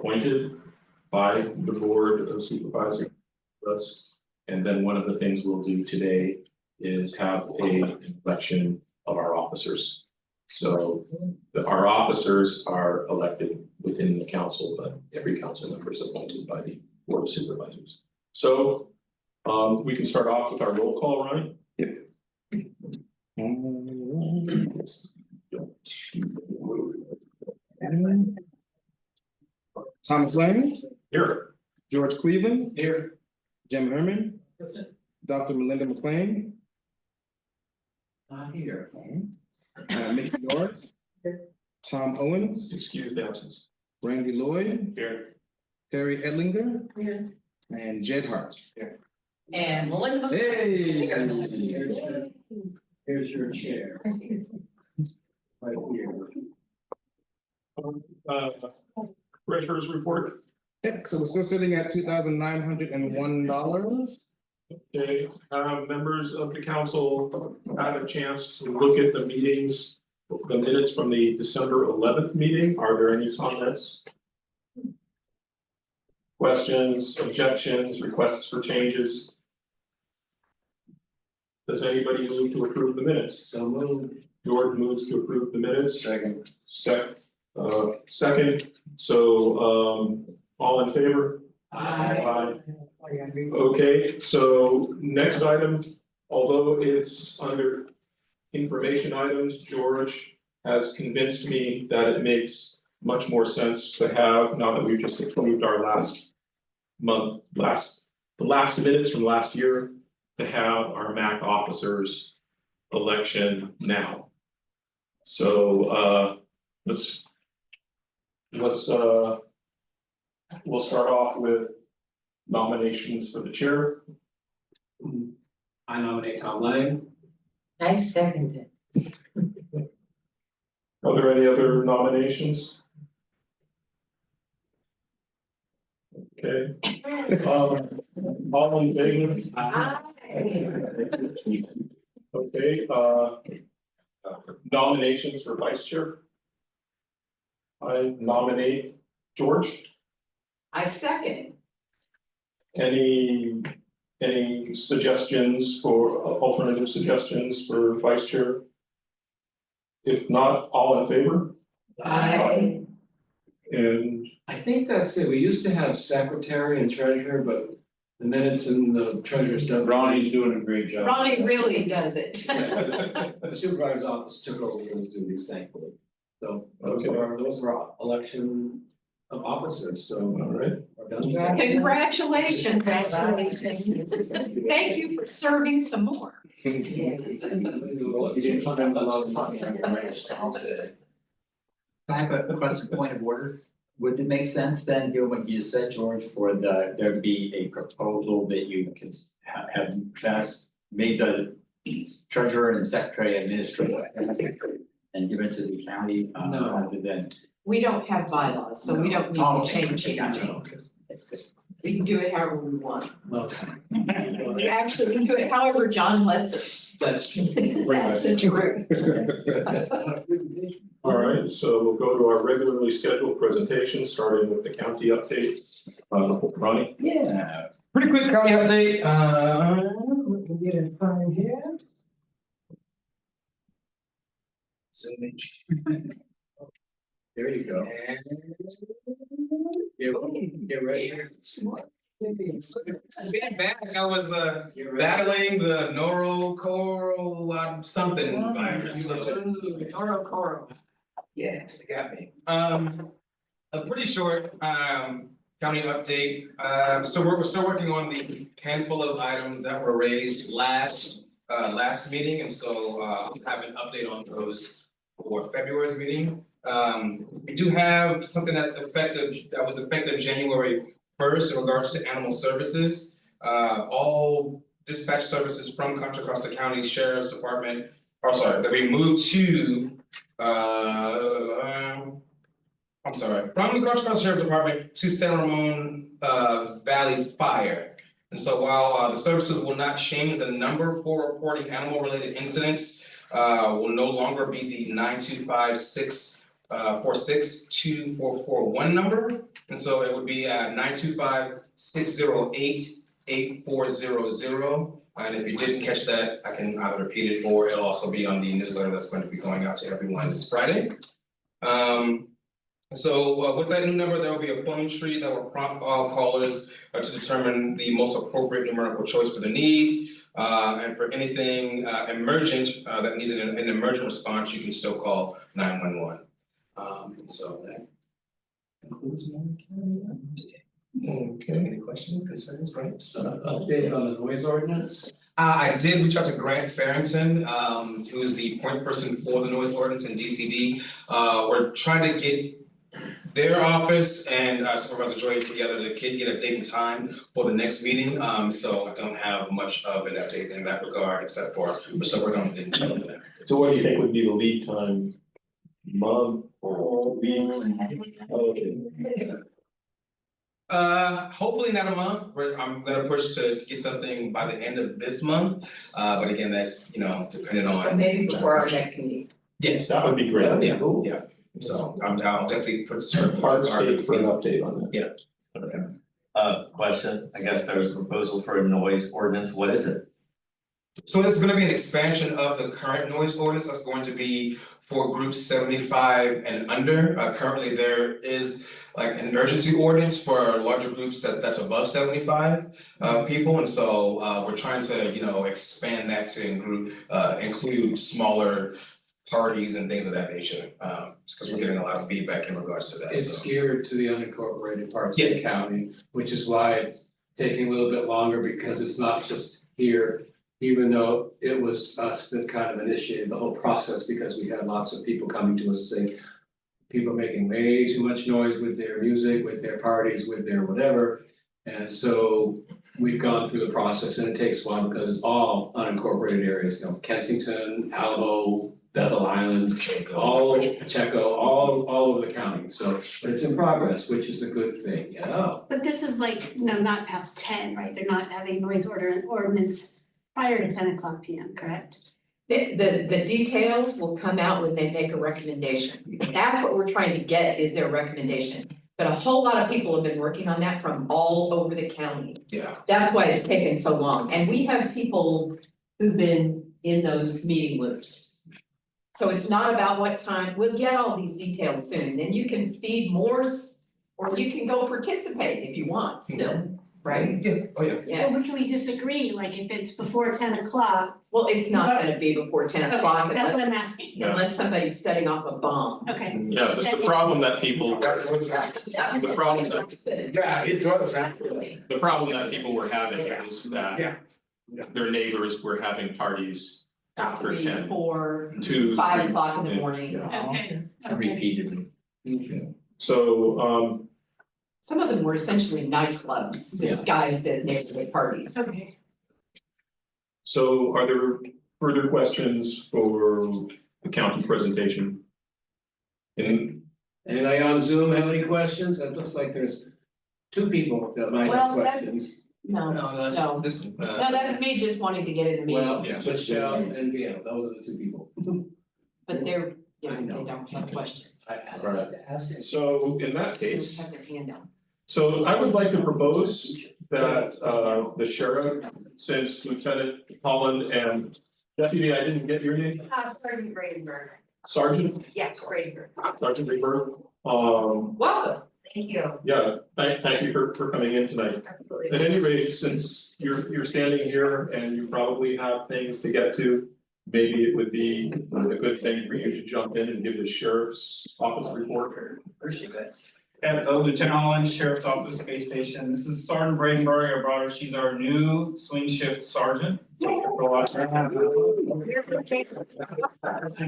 appointed by the Board of Supervisors. And then one of the things we'll do today is have an election of our officers. So our officers are elected within the council, but every council member is appointed by the Board of Supervisors. So we can start off with our roll call, Ronnie. Yep. Thomas Lane, Here. George Cleveland, Here. Jim Herman, That's it. Dr. Melinda McLean, Not here. Mickey Norris, Tom Owens, Excuse the absence. Randy Lloyd, Here. Terry Edlinger, Here. and Jed Hart. And Melinda. Hey. Here's your chair. Right here. Treasurer's report. Yep, so we're still sitting at $2,901. Okay, members of the council had a chance to look at the meetings, the minutes from the December 11th meeting. Are there any comments? Questions, objections, requests for changes? Does anybody move to approve the minutes? So moved. George moves to approve the minutes. Second. Second, so all in favor? Aye. Okay, so next item, although it's under information items, George has convinced me that it makes much more sense to have, now that we've just approved our last month, the last minutes from last year, to have our MAC officers election now. So we'll start off with nominations for the chair. I nominate Tom Lane. I second it. Are there any other nominations? Okay, all in favor? Okay, nominations for vice chair. I nominate George. I second. Any suggestions for alternative suggestions for vice chair? If not, all in favor? Aye. And I think that's it. We used to have secretary and treasurer, but the minutes and the treasurer's done. Ronnie's doing a great job. Ronnie really does it. The supervisor's office took over those duties, thankfully. So those Okay. are election of officers, so. all right, we're done. Congratulations. Thank you for serving some more. I have a question, point of order. Would it make sense then, given what you just said, George, for there to be a proposal that you can have passed, made the treasurer and secretary administrator and given to the county, No. rather than. We don't have bylaws, so we don't need to change Gotcha. anything. We can do it however we want. Okay. Actually, we can do it however John lets us. That's true. That's the truth. all right, so we'll go to our regularly scheduled presentation, starting with the county update. Ronnie? Yeah. Pretty quick county update, let me get in front here. There you go. Get ready. Being back, I was battling the norocoral something virus, so. Yes, they got me. A pretty short county update. We're still working on the handful of items that were raised last meeting, and so I'll have an update on those for February's meeting. We do have something that was effective January 1st in regards to animal services. All dispatch services from Contra Costa County Sheriff's Department, that we moved to from the Contra Costa Sheriff's Department to San Ramon Valley Fire. And so while the services will not change, the number for reporting animal related incidents will no longer be the 9256 46241 number. And so it would be 925-608-8400. And if you didn't catch that, I can either repeat it or it'll also be on the newsletter that's going to be going out to everyone this Friday. So with that new number, there will be a phone tree that will prompt all callers to determine the most appropriate numerical choice for the need. And for anything emergent that needs an emergent response, you can still call 911. So that concludes my update. Okay, any questions, concerns, gripes? Update on the noise ordinance? I did reach out to Grant Farrington, who's the point person for the noise ordinance in DCD. We're trying to get their office and Supervisor Joy together to get a date and time for the next meeting. So I don't have much of an update in that regard, except for we're still working on the date and time. So what do you think would be the lead time? Month or weeks? Okay. Hopefully not a month, I'm gonna push to get something by the end of this month, but again, that's, depending on. So maybe before our next meeting. Yes. That would be great. Yeah. So I'll definitely put certain Hard state for an update on that. Question, I guess there was a proposal for a noise ordinance, what is it? So this is gonna be an expansion of the current noise ordinance that's going to be for groups 75 and under. Currently, there is like an urgency ordinance for larger groups that's above 75 people. And so we're trying to, expand that to include smaller parties and things of that nature, because we're getting a lot of feedback in regards to that, It's so. geared to the unincorporated parts of the county, which is why it's taking a little bit longer because it's not just here. Even though it was us that kind of initiated the whole process because we had lots of people coming to us saying. People making way too much noise with their music, with their parties, with their whatever. And so we've gone through the process and it takes a while because it's all unincorporated areas, Kensington, Alamo, Bethel Island, all Pacheco, all over the county, so, but it's in progress, which is a good thing, But this is like, not past 10, right? They're not having noise ordinance prior to 10:00 PM, correct? The details will come out when they make a recommendation. That's what we're trying to get is their recommendation. But a whole lot of people have been working on that from all over the county. Yeah. That's why it's taken so long. And we have people who've been in those meeting loops. So it's not about what time, we'll get all these details soon, then you can feed more, or you can go participate if you want still, right? Yeah, oh yeah. Yeah, Well, can we disagree, like if it's before 10:00? well, it's not gonna be before 10:00 Okay, that's what unless, I'm asking. Yeah. unless somebody's setting off a bomb. Okay. Yeah, the problem that people, the problem that, the problem that people were having is that their neighbors were having parties after 3, 10, 4, 2, 5 3. o'clock in the Yeah. morning. Okay. repeatedly. So, Some of them were essentially nightclubs disguised as neighborhood parties. Okay. so are there further questions for the county presentation? And Anybody on Zoom have any questions? It looks like there's two people that might have Well, that's- questions. No, that's no. this. No, that's me just wanting to get in the meeting, Well, Yeah. Michelle and Gail, those are the two people. but they're, I they know. don't have questions. I'd like to ask it. so in that They case, just have their hand down. so I would like to propose that the sheriff, since Lieutenant Holland and Deputy, I didn't get your name, Sergeant Bradenberg. Sergeant, Yes, Bradenberg. Sergeant Reaper. Welcome. Thank you. Yeah, thank you for coming in tonight. Absolutely. At any rate, since you're standing here and you probably have things to get to, maybe it would be a good thing for you to jump in and give the sheriff's office report. Appreciate that. And Lieutenant Holland, Sheriff's Office, Space Station. This is Sergeant Bradenberg. I brought her. She's our new swing shift sergeant. She's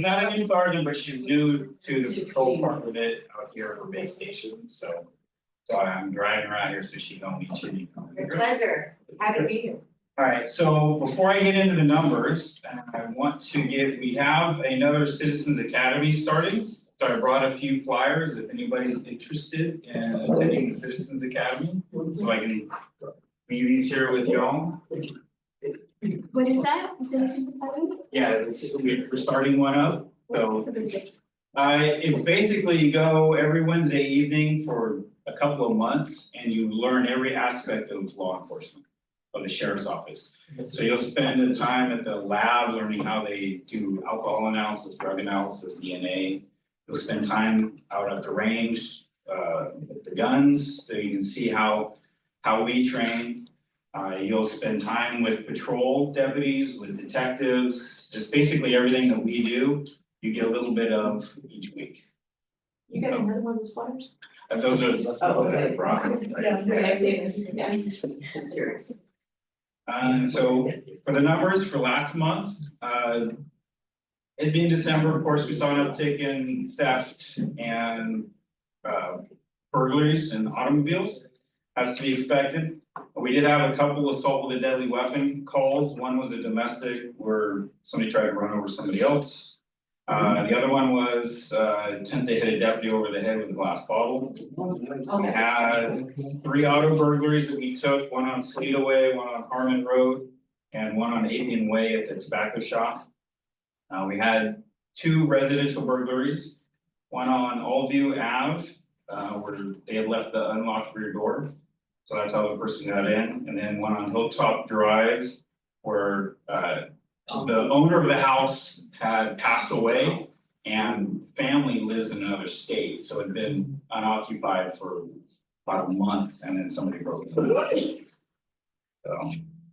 not a new sergeant, but she's new to the patrol part of it out here at the base station, so. So I'm driving around here so she don't meet you. Your pleasure. Happy to be here. Alright, so before I get into the numbers, I want to we have another Citizens Academy starting. So I brought a few flyers if anybody's interested in attending the Citizens Academy, so I can leave these here with y'all. What is that? Citizens Academy? Yeah, we're starting one up, so It's basically you go every Wednesday evening for a couple of months and you learn every aspect of law enforcement. Of the sheriff's office. So you'll spend the time at the lab learning how they do alcohol analysis, drug analysis, DNA. You'll spend time out at the range, with the guns, so you can see how we train. You'll spend time with patrol deputies, with detectives, just basically everything that we do, you get a little bit of each week. You got another one of those flyers? And those are. Oh, okay. I brought. Yeah, I see it, yeah, just curious. And so for the numbers for last month, it being December, of course, we saw an uptick in theft and burglaries and automobiles. As to be expected. We did have a couple assault with a deadly weapon calls. One was a domestic where somebody tried to run over somebody else. The other one was attempt to hit a deputy over the head with a glass bottle. We had 3 auto burglaries that we took, one on Sleetaway, one on Harmon Road, and one on Avian Way at the tobacco shop. We had 2 residential burglaries, one on Allview Ave, where they had left the unlocked rear door. So that's how the person got in, and then one on Hilltop Drive, where the owner of the house had passed away and family lives in another state, so it had been unoccupied for about a month and then somebody broke it. So.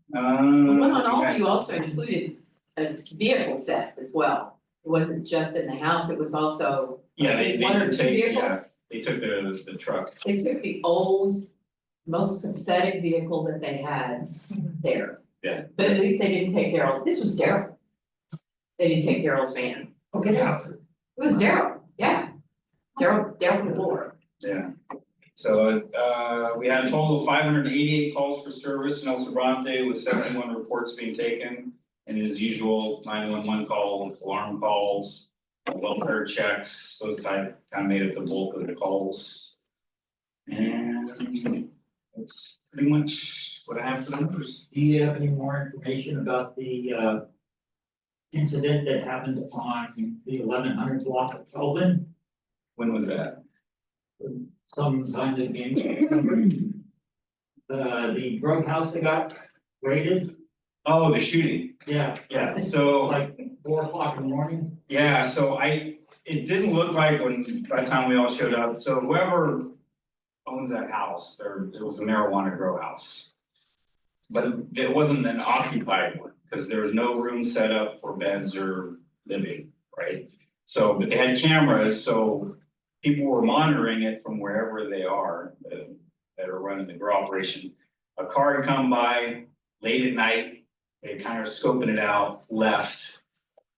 The one on Allview also included a vehicle theft as well. It wasn't just in the house, it was also, Yeah, I think, 1 or 2 vehicles. they took the truck. They took the old, most pathetic vehicle that they had there. Yeah. But at least they didn't take Daryl, this was Daryl. They didn't take Daryl's van. Okay, it was Daryl, yeah. Daryl DeBoer. Yeah. So we had a total of 588 calls for service in El Sobrante with 71 reports being taken. And as usual, 911 calls, alarm calls, welfare checks, those kind of made up the bulk of the calls. And that's pretty much what I have for the numbers. Do you have any more information about the incident that happened on the 1100 block of Kelvin? When was that? Sometime in the game. The drug house that got raided, Oh, the shooting. yeah, Yeah, so like 4 o'clock in the morning. yeah, so it didn't look like by the time we all showed up, so whoever owns that house, it was a marijuana grow house. But it wasn't an occupied one, because there was no room set up for beds or living, right? So, but they had cameras, so people were monitoring it from wherever they are, that are running the grow operation. A car had come by late at night, they kind of scoping it out, left.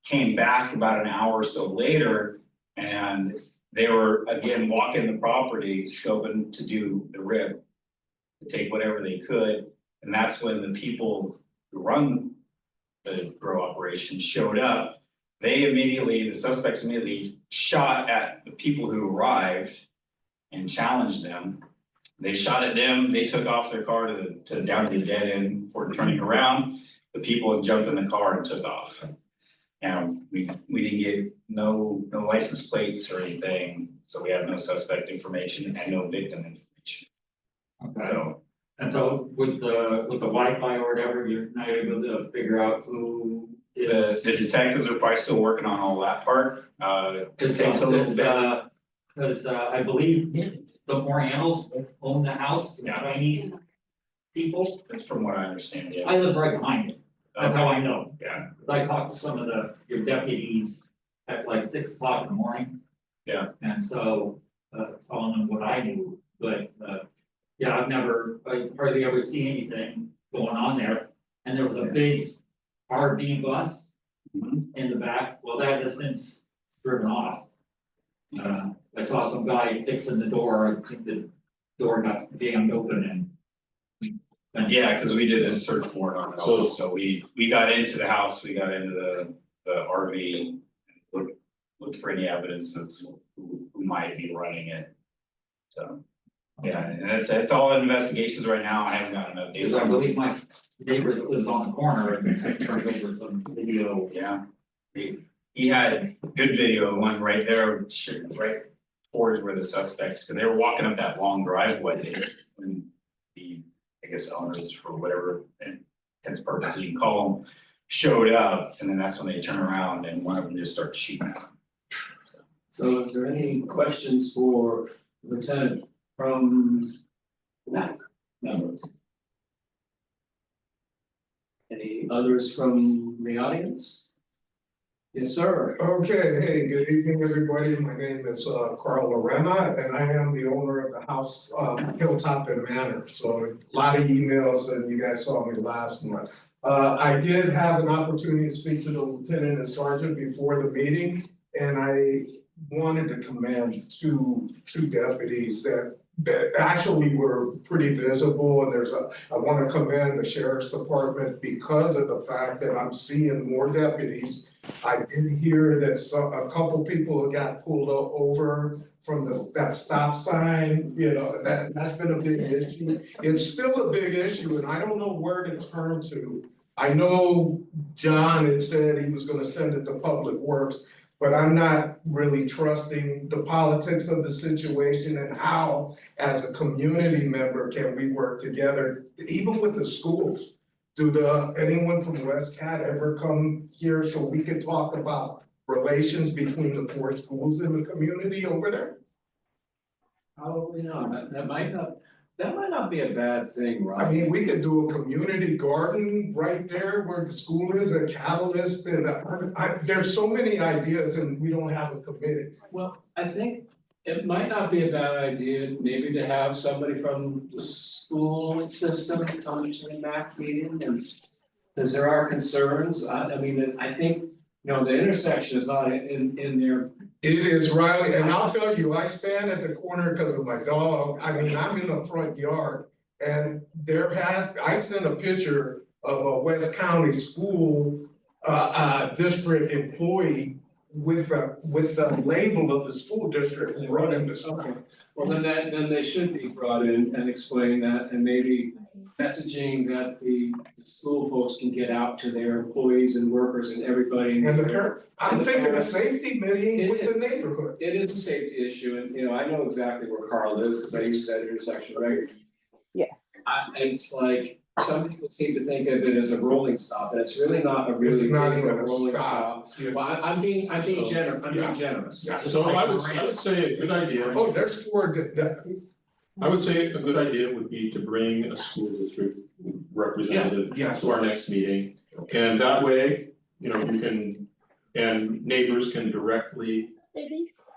Came back about an hour or so later, and they were again walking the property, scoping to do the rip. To take whatever they could, and that's when the people who run the grow operation showed up. The suspects immediately shot at the people who arrived and challenged them. They shot at them, they took off their car to down to the dead end before turning around. The people had jumped in the car and took off. And we didn't get no license plates or anything, so we have no suspect information and no victim information. Okay. So And so with the Wi-Fi or whatever, you're not able to figure out who is. the detectives are probably still working on all that part, it takes a little bit. Cause I believe the Morianos own the house, the Yeah. Chinese people. That's from what I understand, yeah. I live right behind it, that's how I know. Yeah. 'Cause I talked to some of your deputies at like 6 o'clock in the morning. Yeah. And so, telling them what I knew, but, yeah, I hardly ever see anything going on there. And there was a big RV bus Mhm. in the back, well, that has since driven off. I saw some guy fixing the door, I think the door got jammed open and. Yeah, cause we did a search warrant on it, so we got into the house, we got into the RV. and Looked for any evidence of who might be running it. So, yeah, and it's all in investigations right now, I haven't gotten an update. Because I believe my neighbor that lives on the corner and turned over some video. Yeah, he had good video, one right there, right towards where the suspects, because they were walking up that long driveway when the, I guess, owners for whatever intents purpose you can call them, showed up, and then that's when they turn around and one of them just starts shooting. So is there any questions for Lieutenant from MAC members? Any others from the audience? Yes, sir. Okay, hey, good evening, everybody. My name is Carl Lorena, and I am the owner of the house Hilltop and Manor. So a lot of emails, and you guys saw me last month. I did have an opportunity to speak to the lieutenant and sergeant before the meeting, and I wanted to commend two deputies that actually were pretty visible, and I want to commend the sheriff's department because of the fact that I'm seeing more deputies. I did hear that a couple people got pulled over from that stop sign, you know, that's been a big issue. It's still a big issue, and I don't know where to turn to. I know John had said he was gonna send it to Public Works, but I'm not really trusting the politics of the situation and how, as a community member, can we work together, even with the schools. Do anyone from West Cat ever come here so we can talk about relations between the 4 schools in the community over there? Probably not, that might not be a bad thing, Rob. I mean, we could do a community garden right there where the school is, a catalyst, and there's so many ideas and we don't have a committee. Well, I think it might not be a bad idea, maybe to have somebody from the school system come to the MAC meeting and. Because there are concerns, I mean, I think, you know, the intersection is not in there. It is, Riley, and I'll tell you, I stand at the corner because of my dog. I mean, I'm in the front yard. And I sent a picture of a West County school district employee with the label of the school district running the sign. Well, then they should be brought in and explain that, and maybe messaging that the school folks can get out to their employees and workers and everybody. And the parent, I'm thinking a safety meeting with the neighborhood. It is a safety issue, and you know, I know exactly where Carl is, because I use that intersection regularly. Yeah. It's like, some people seem to think of it as a rolling stop, and it's really not a really It's not big even a rolling stop. stop. Well, I'm being generous, Yeah. So I would say a good idea. Oh, there's 4 I would say a good idea would be to bring a school district representative Yes. to our next meeting. And that way, you know, you can, and neighbors can directly.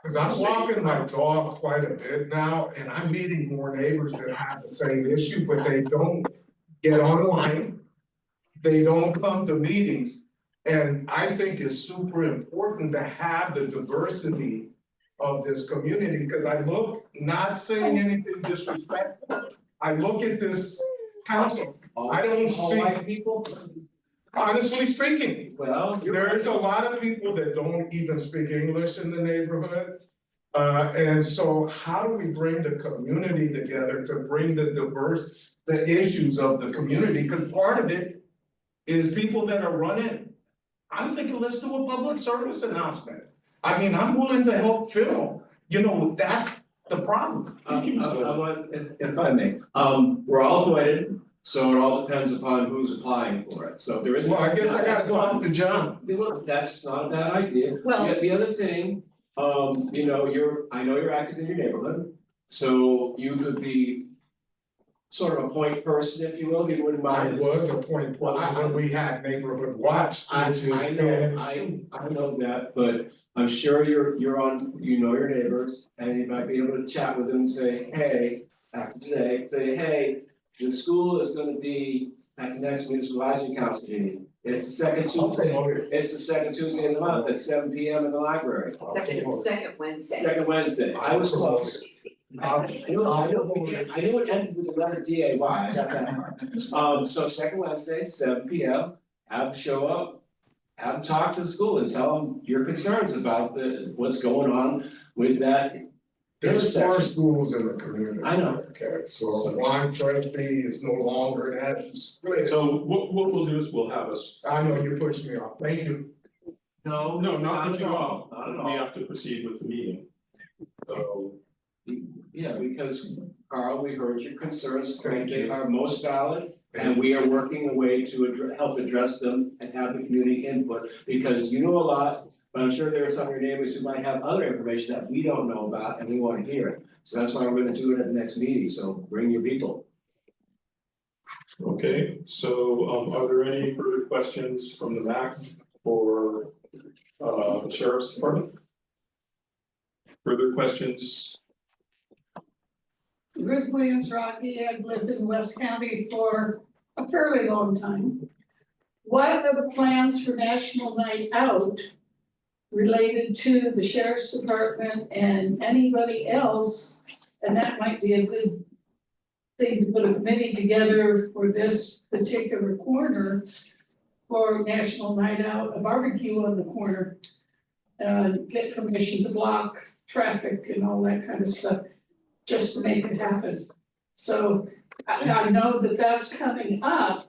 Cause I'm walking my dog quite a bit now, and I'm meeting more neighbors that have the same issue, but they don't get online. They don't come to meetings, and I think it's super important to have the diversity of this community, cause I look, not saying anything disrespectful, I look at this council, I don't all see, white people, honestly speaking, well, there's a lot of people that don't even speak English in the neighborhood. And so how do we bring the community together to bring the issues of the community? Because part of it is people that are running. I'm thinking, let's do a public service announcement. I mean, I'm willing to help film, you know, that's the problem. if I may, we're all appointed, so it all depends upon who's applying for it, so there is. Well, I guess I gotta go out to John. Well, that's not a bad idea. Well- The other thing, you know, I know you're active in your neighborhood, so you could be sort of a point person, if you will, if you wouldn't I mind. was a point when we had neighborhood watch, which is. I know that, but I'm sure you're on, you know your neighbors, and you might be able to chat with them and say, hey, after today, say, hey, the school is gonna be at the next municipal advisory council meeting. It's the second Tuesday in the month at 7 p.m. in the library. Second Wednesday. Second Wednesday, I was close. I knew it ended with the letter DAY, I got that. So second Wednesday, 7 p.m., have them show up, have them talk to the school and tell them your concerns about what's going on with that. There's 4 schools in the community. I know. Okay, so Lime Therapy is no longer that split. So what we'll do is we'll have us, I know you pushed me off, thank you. No. No, not with you all, Not at we all. have to proceed with the meeting. So, Yeah, because Carl, we heard your concerns, they are most valid. And we are working a way to help address them and have the community input, because you know a lot. But I'm sure there are some of your neighbors who might have other information that we don't know about and we want to hear. So that's why we're gonna do it at the next meeting, so bring your people. okay, so are there any further questions from the MAC for the Sheriff's Department? Further questions? Ruth Williams Rocky, I've lived in West County for a fairly long time. What are the plans for National Night Out related to the Sheriff's Department and anybody else? And that might be a good thing to put a committee together for this particular corner for National Night Out, a barbecue on the corner. Get permission to block traffic and all that kind of stuff, just to make it happen. So I know that that's coming up.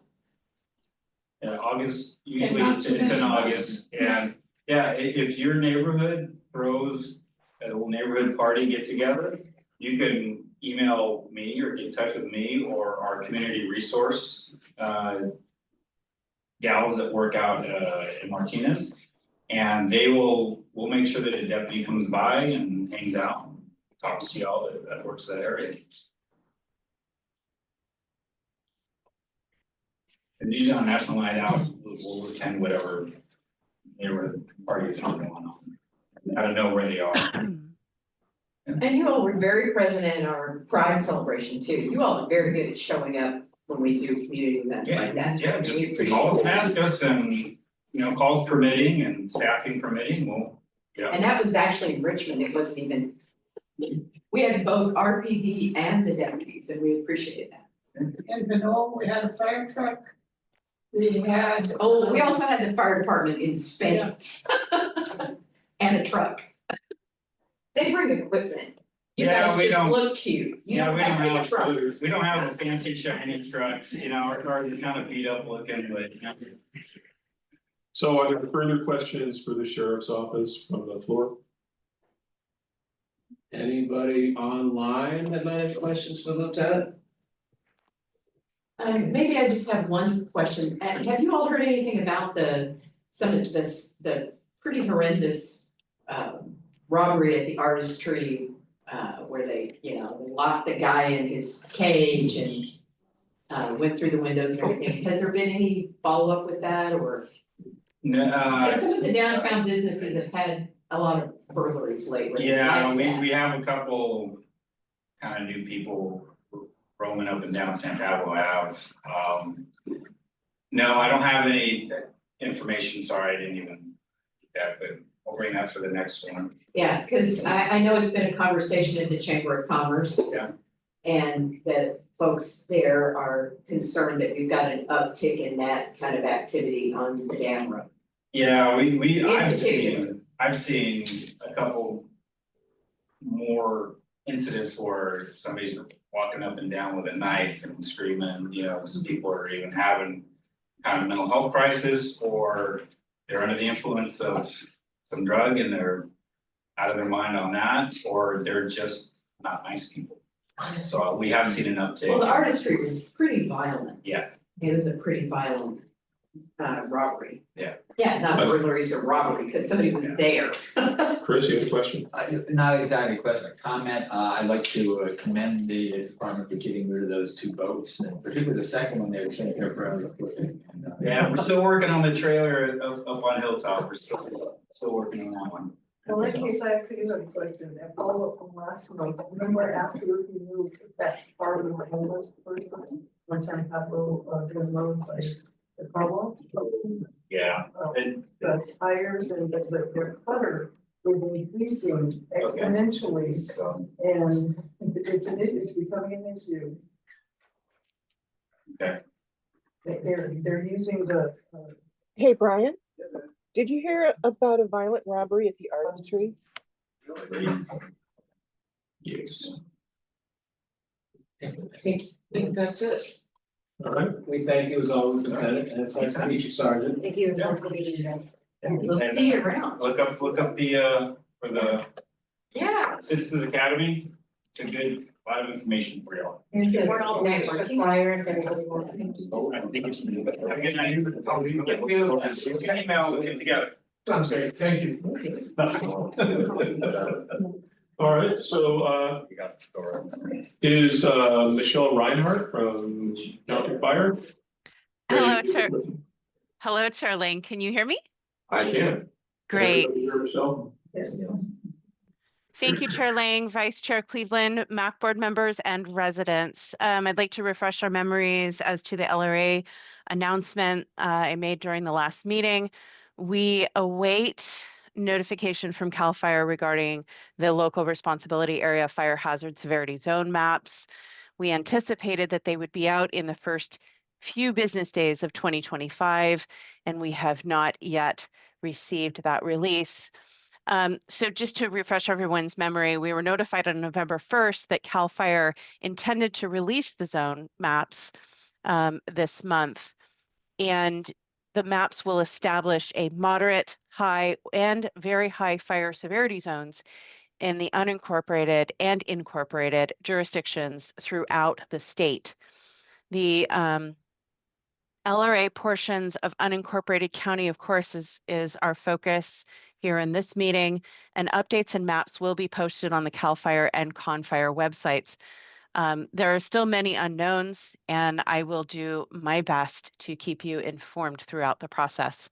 Yeah, August, usually not it's too in many August, and yeah, if your neighborhood throws a little neighborhood party get together. You can email me or get in touch with me or our community resource gals that work out in Martinez. And we'll make sure that a deputy comes by and hangs out, and talks to y'all that works that area. And usually on National Night Out, we'll attend whatever neighborhood party is going on. I don't know where they are. And you all were very present in our Pride celebration too. You all are very good at showing up when we do community events like that. Yeah, We just appreciate call and that. ask us and, calls permitting and staffing permitting, we'll, yeah. And that was actually in Richmond, it wasn't even. We had both RPD and the deputies and we appreciated that. In Benol, we had a fire truck. We had. Oh, we also had the fire department in Spain. And a truck. They bring equipment. You Yeah, guys we just don't- look cute. You Yeah, don't we don't have have, trucks. we don't have the fancy shiny trucks, our cars are kind of beat up looking, but. So are there further questions for the Sheriff's Office from the floor? Anybody online have any questions for Lieutenant? Maybe I just have one question. Have you all heard anything about the pretty horrendous robbery at the artistry? Where they locked the guy in his cage and went through the windows and everything. Has there been any follow-up with that or? And some of the downtown businesses have had a lot of burglaries lately. Yeah, like that. we have a couple kind of new people roaming up and down San Pablo Ave. No, I don't have any information, sorry, I didn't even get that, but I'll bring that for the next one. Yeah, cause I know it's been a conversation in the Chamber of Commerce. Yeah. And that folks there are concerned that we've got an uptick in that kind of activity on the dam road. Yeah, In I've seen a couple more incidents where somebody's walking up and down with a knife and screaming, some people are even having kind of mental health crisis or they're under the influence of some drug and they're out of their mind on that, or they're just not nice people. So we have seen an uptick. Well, the artistry was pretty violent. Yeah. It was a pretty violent robbery. Yeah. Yeah, not burglary, it's a robbery, because somebody was there. Chris, you have a question? Not exactly a question, a comment, I'd like to commend the department for getting rid of those two boats, and particularly the second one, they were taking care of around the footing. Yeah, we're still working on the trailer up on Hilltop, we're still working on that one. Well, in case I could have a question, a follow-up from last month, remember after we moved that part of the homeless first time? One time Pablo, Good Road by the car wash. Yeah, and The tires and their clutter was increasing exponentially, so, and it's becoming an issue. Okay. They're using the, Hey, Brian, did you hear about a violent robbery at the artistry? Yes. I think that's it. All right, We thank you as always, Lieutenant, and it's nice to meet you, Sergeant. Thank you for meeting you guys. We'll see you around. Look up the, for the Yeah. Citizens Academy, it's a good, lot of information for y'all. We're all Here's right, the Martina. flyer if anybody wants. I think it's. Have a good night. I'll get you, email, we'll get together. Sounds great, thank you. All right, so You got the story. is Michelle Reinhardt from Mountain Fire? Hello, ready to- Chair. Hello, Chair Lane. Can you hear me? I can. Great. Everybody hear Michelle? Thank you, Chair Lang, Vice Chair Cleveland, MAC board members and residents. I'd like to refresh our memories as to the LRA announcement I made during the last meeting. We await notification from CAL FIRE regarding the local responsibility area fire hazard severity zone maps. We anticipated that they would be out in the first few business days of 2025, and we have not yet received that release. So just to refresh everyone's memory, we were notified on November 1st that CAL FIRE intended to release the zone maps this month. And the maps will establish a moderate, high, and very high fire severity zones in the unincorporated and incorporated jurisdictions throughout the state. The LRA portions of unincorporated county, of course, is our focus here in this meeting, and updates and maps will be posted on the CAL FIRE and CONFIRE websites. There are still many unknowns, and I will do my best to keep you informed throughout the process.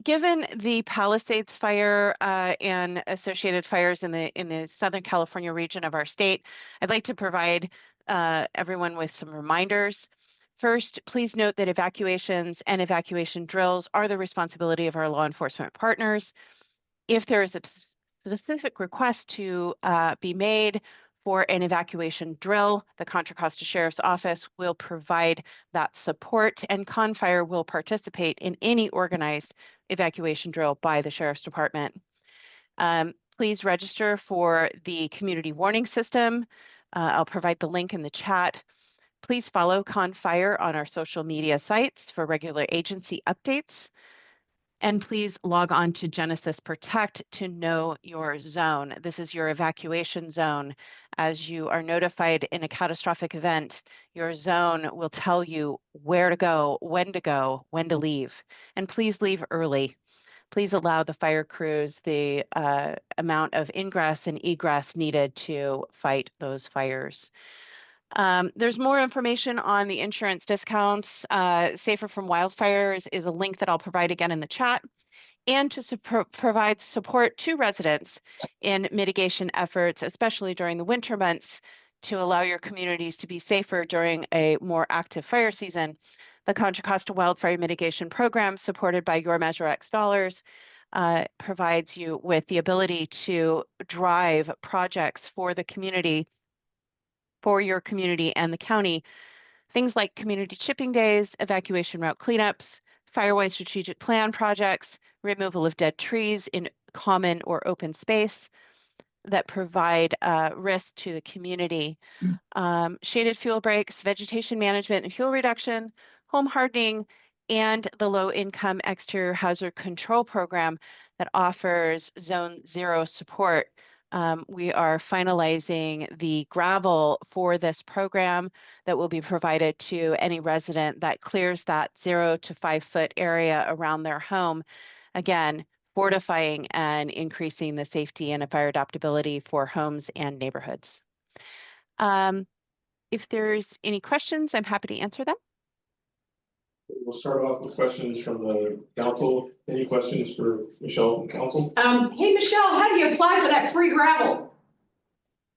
Given the Palisades fire and associated fires in the Southern California region of our state, I'd like to provide everyone with some reminders. First, please note that evacuations and evacuation drills are the responsibility of our law enforcement partners. If there is a specific request to be made for an evacuation drill, the Contra Costa Sheriff's Office will provide that support, and CONFIRE will participate in any organized evacuation drill by the Sheriff's Department. Please register for the community warning system. I'll provide the link in the chat. Please follow CONFIRE on our social media sites for regular agency updates. And please log on to Genesis Protect to know your zone. This is your evacuation zone. As you are notified in a catastrophic event, your zone will tell you where to go, when to leave. And please leave early. Please allow the fire crews the amount of ingress and egress needed to fight those fires. There's more information on the insurance discounts. Safer from Wildfires is a link that I'll provide again in the chat, and to provide support to residents in mitigation efforts, especially during the winter months, to allow your communities to be safer during a more active fire season. The Contra Costa Wildfire Mitigation Program, supported by Your Measure X dollars, provides you with the ability to drive projects for the community, for your community and the county, things like community chipping days, evacuation route cleanups, firewise strategic plan projects, removal of dead trees in common or open space that provide risk to the community, shaded fuel breaks, vegetation management and fuel reduction, home hardening, and the low-income exterior hazard control program that offers Zone 0 support. We are finalizing the gravel for this program that will be provided to any resident that clears that 0 to 5 foot area around their home. Again, fortifying and increasing the safety and fire adaptability for homes and neighborhoods. If there's any questions, I'm happy to answer them. We'll start off with questions from the council. Any questions for Michelle and council? Hey, Michelle, how do you apply for that free gravel?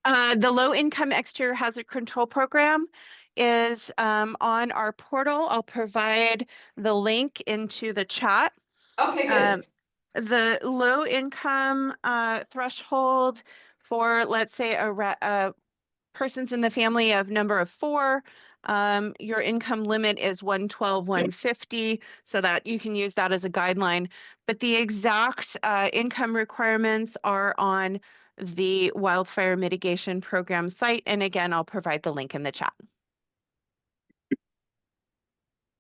The low income exterior hazard control program is on our portal. I'll provide the link into the chat. Okay, good. The low income threshold for, let's say, a persons in the family of number of 4, your income limit is 112, 150, so that you can use that as a guideline. But the exact income requirements are on the Wildfire Mitigation Program site. And again, I'll provide the link in the chat.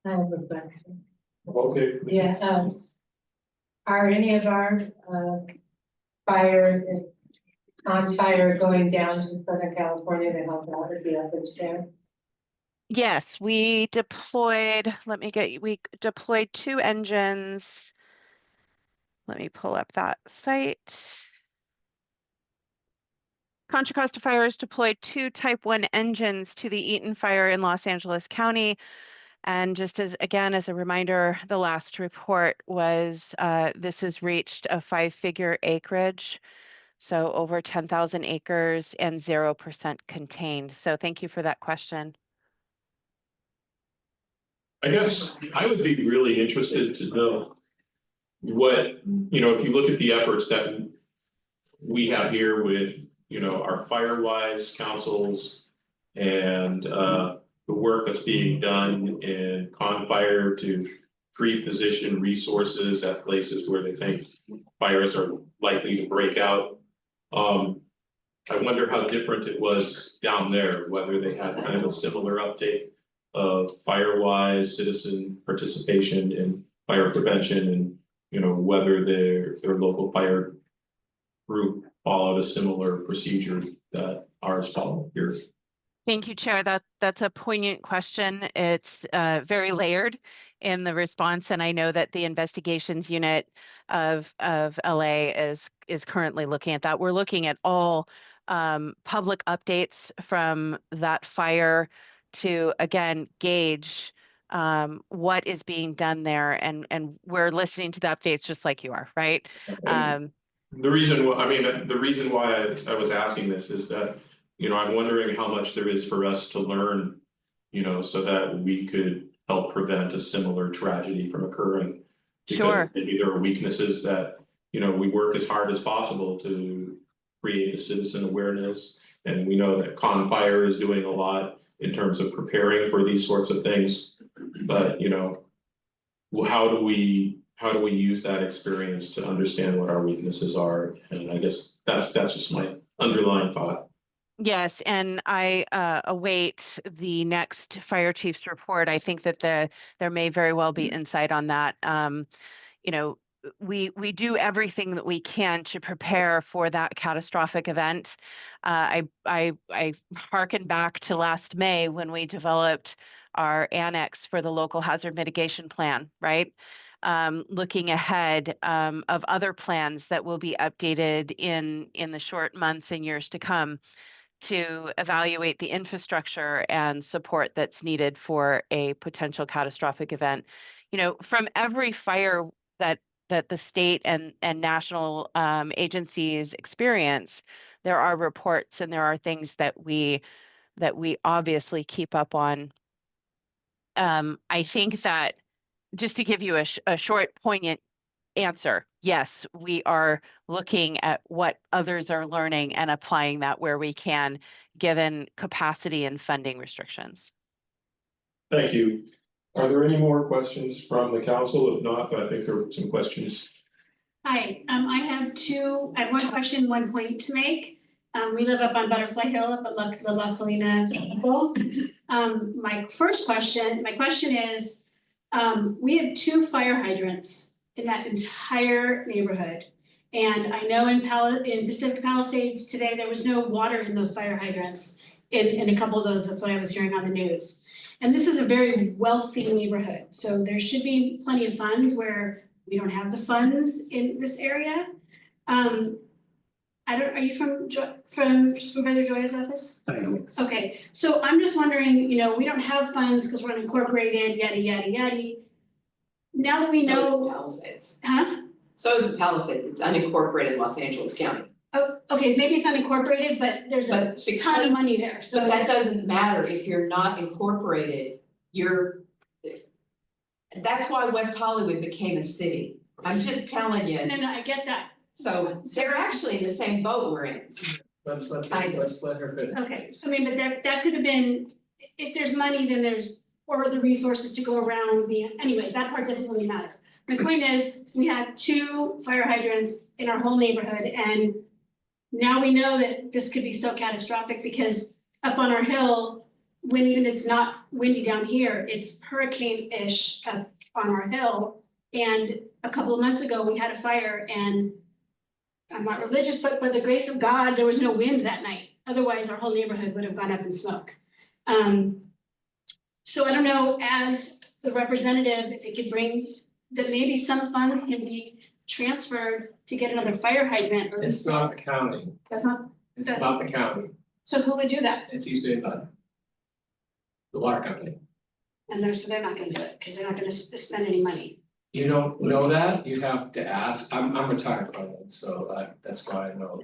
I have a question. Okay. Yeah, Are any of our fire, on fire going down to Southern California to help out with the efforts there? Yes, we deployed, we deployed 2 engines. Let me pull up that site. Contra Costa Fires deployed 2 Type 1 engines to the Eaton Fire in Los Angeles County. And just as, again, as a reminder, the last report was this has reached a 5-figure acreage. So over 10,000 acres and 0% contained. So thank you for that question. I guess I would be really interested to know what, you know, if you look at the efforts that we have here with, you know, our Firewise councils and the work that's being done in Confire to pre-position resources at places where they think fires are likely to break out. I wonder how different it was down there, whether they had kind of a similar uptake of Firewise citizen participation in fire prevention, and you know whether their local fire group followed a similar procedure that ours followed here. Thank you, Chair. That's a poignant question. It's very layered in the response, and I know that the investigations unit of LA is currently looking at that. We're looking at all public updates from that fire to again gauge what is being done there, and we're listening to the updates just like you are, right? The reason why I was asking this is that, you know, I'm wondering how much there is for us to learn, you know, so that we could help prevent a similar tragedy from occurring. Because maybe there are weaknesses that, you know, we work as hard as possible to create the citizen awareness. And we know that Confire is doing a lot in terms of preparing for these sorts of things. But, you know, how do we use that experience to understand what our weaknesses are? And I guess that's just my underlying thought. Yes, and I await the next fire chief's report. I think that there may very well be insight on that. You know, we do everything that we can to prepare for that catastrophic event. I hearken back to last May when we developed our annex for the local hazard mitigation plan, right? Looking ahead of other plans that will be updated in the short months and years to come, to evaluate the infrastructure and support that's needed for a potential catastrophic event. You know, from every fire that the state and national agencies experience, there are reports and there are things that we obviously keep up on. I think that just to give you a short, poignant answer, yes, we are looking at what others are learning and applying that where we can, given capacity and funding restrictions. Thank you. Are there any more questions from the council? If not, I think there are some questions. Hi, I have one question, 1 point to make. We live up on Butterfly Hill up at the La Colina School. My question is, we have 2 fire hydrants in that entire neighborhood. And I know in Pacific Palisades today, there was no water in those fire hydrants in a couple of those. That's what I was hearing on the news. And this is a very wealthy neighborhood. So there should be plenty of funds where we don't have the funds in this area. Are you from Supervisor Joya's office? I am. Okay, so I'm just wondering, you know, we don't have funds because we're unincorporated, yada, yada, yada. Now that we know. So is Palisades. Huh? So is Palisades, it's unincorporated in Los Angeles County. Oh, okay, maybe it's unincorporated, but there's a ton of money there, so. But that doesn't matter if you're not incorporated, that's why West Hollywood became a city. I'm just telling you. No, I get that. So they're actually in the same boat we're in. Let's let her finish. Okay, I mean, but that could have been, if there's money, then there's, or the resources to go around anyway, that part doesn't really matter. My point is, we have 2 fire hydrants in our whole neighborhood, and now we know that this could be so catastrophic because up on our hill, when even it's not windy down here, it's hurricane-ish up on our hill. And a couple of months ago, we had a fire and I'm not religious, but by the grace of God, there was no wind that night. Otherwise, our whole neighborhood would have gone up in smoke. So I don't know, as the representative, if it could bring, that maybe some funds can be transferred to get another fire hydrant or. It's not the county, That's not, it's not the county, so who would do that? it's East Bay Mud. The water company. And they're not gonna do it, because they're not gonna spend any money. You don't know that, you have to ask, I'm retired from them, so that's why I know,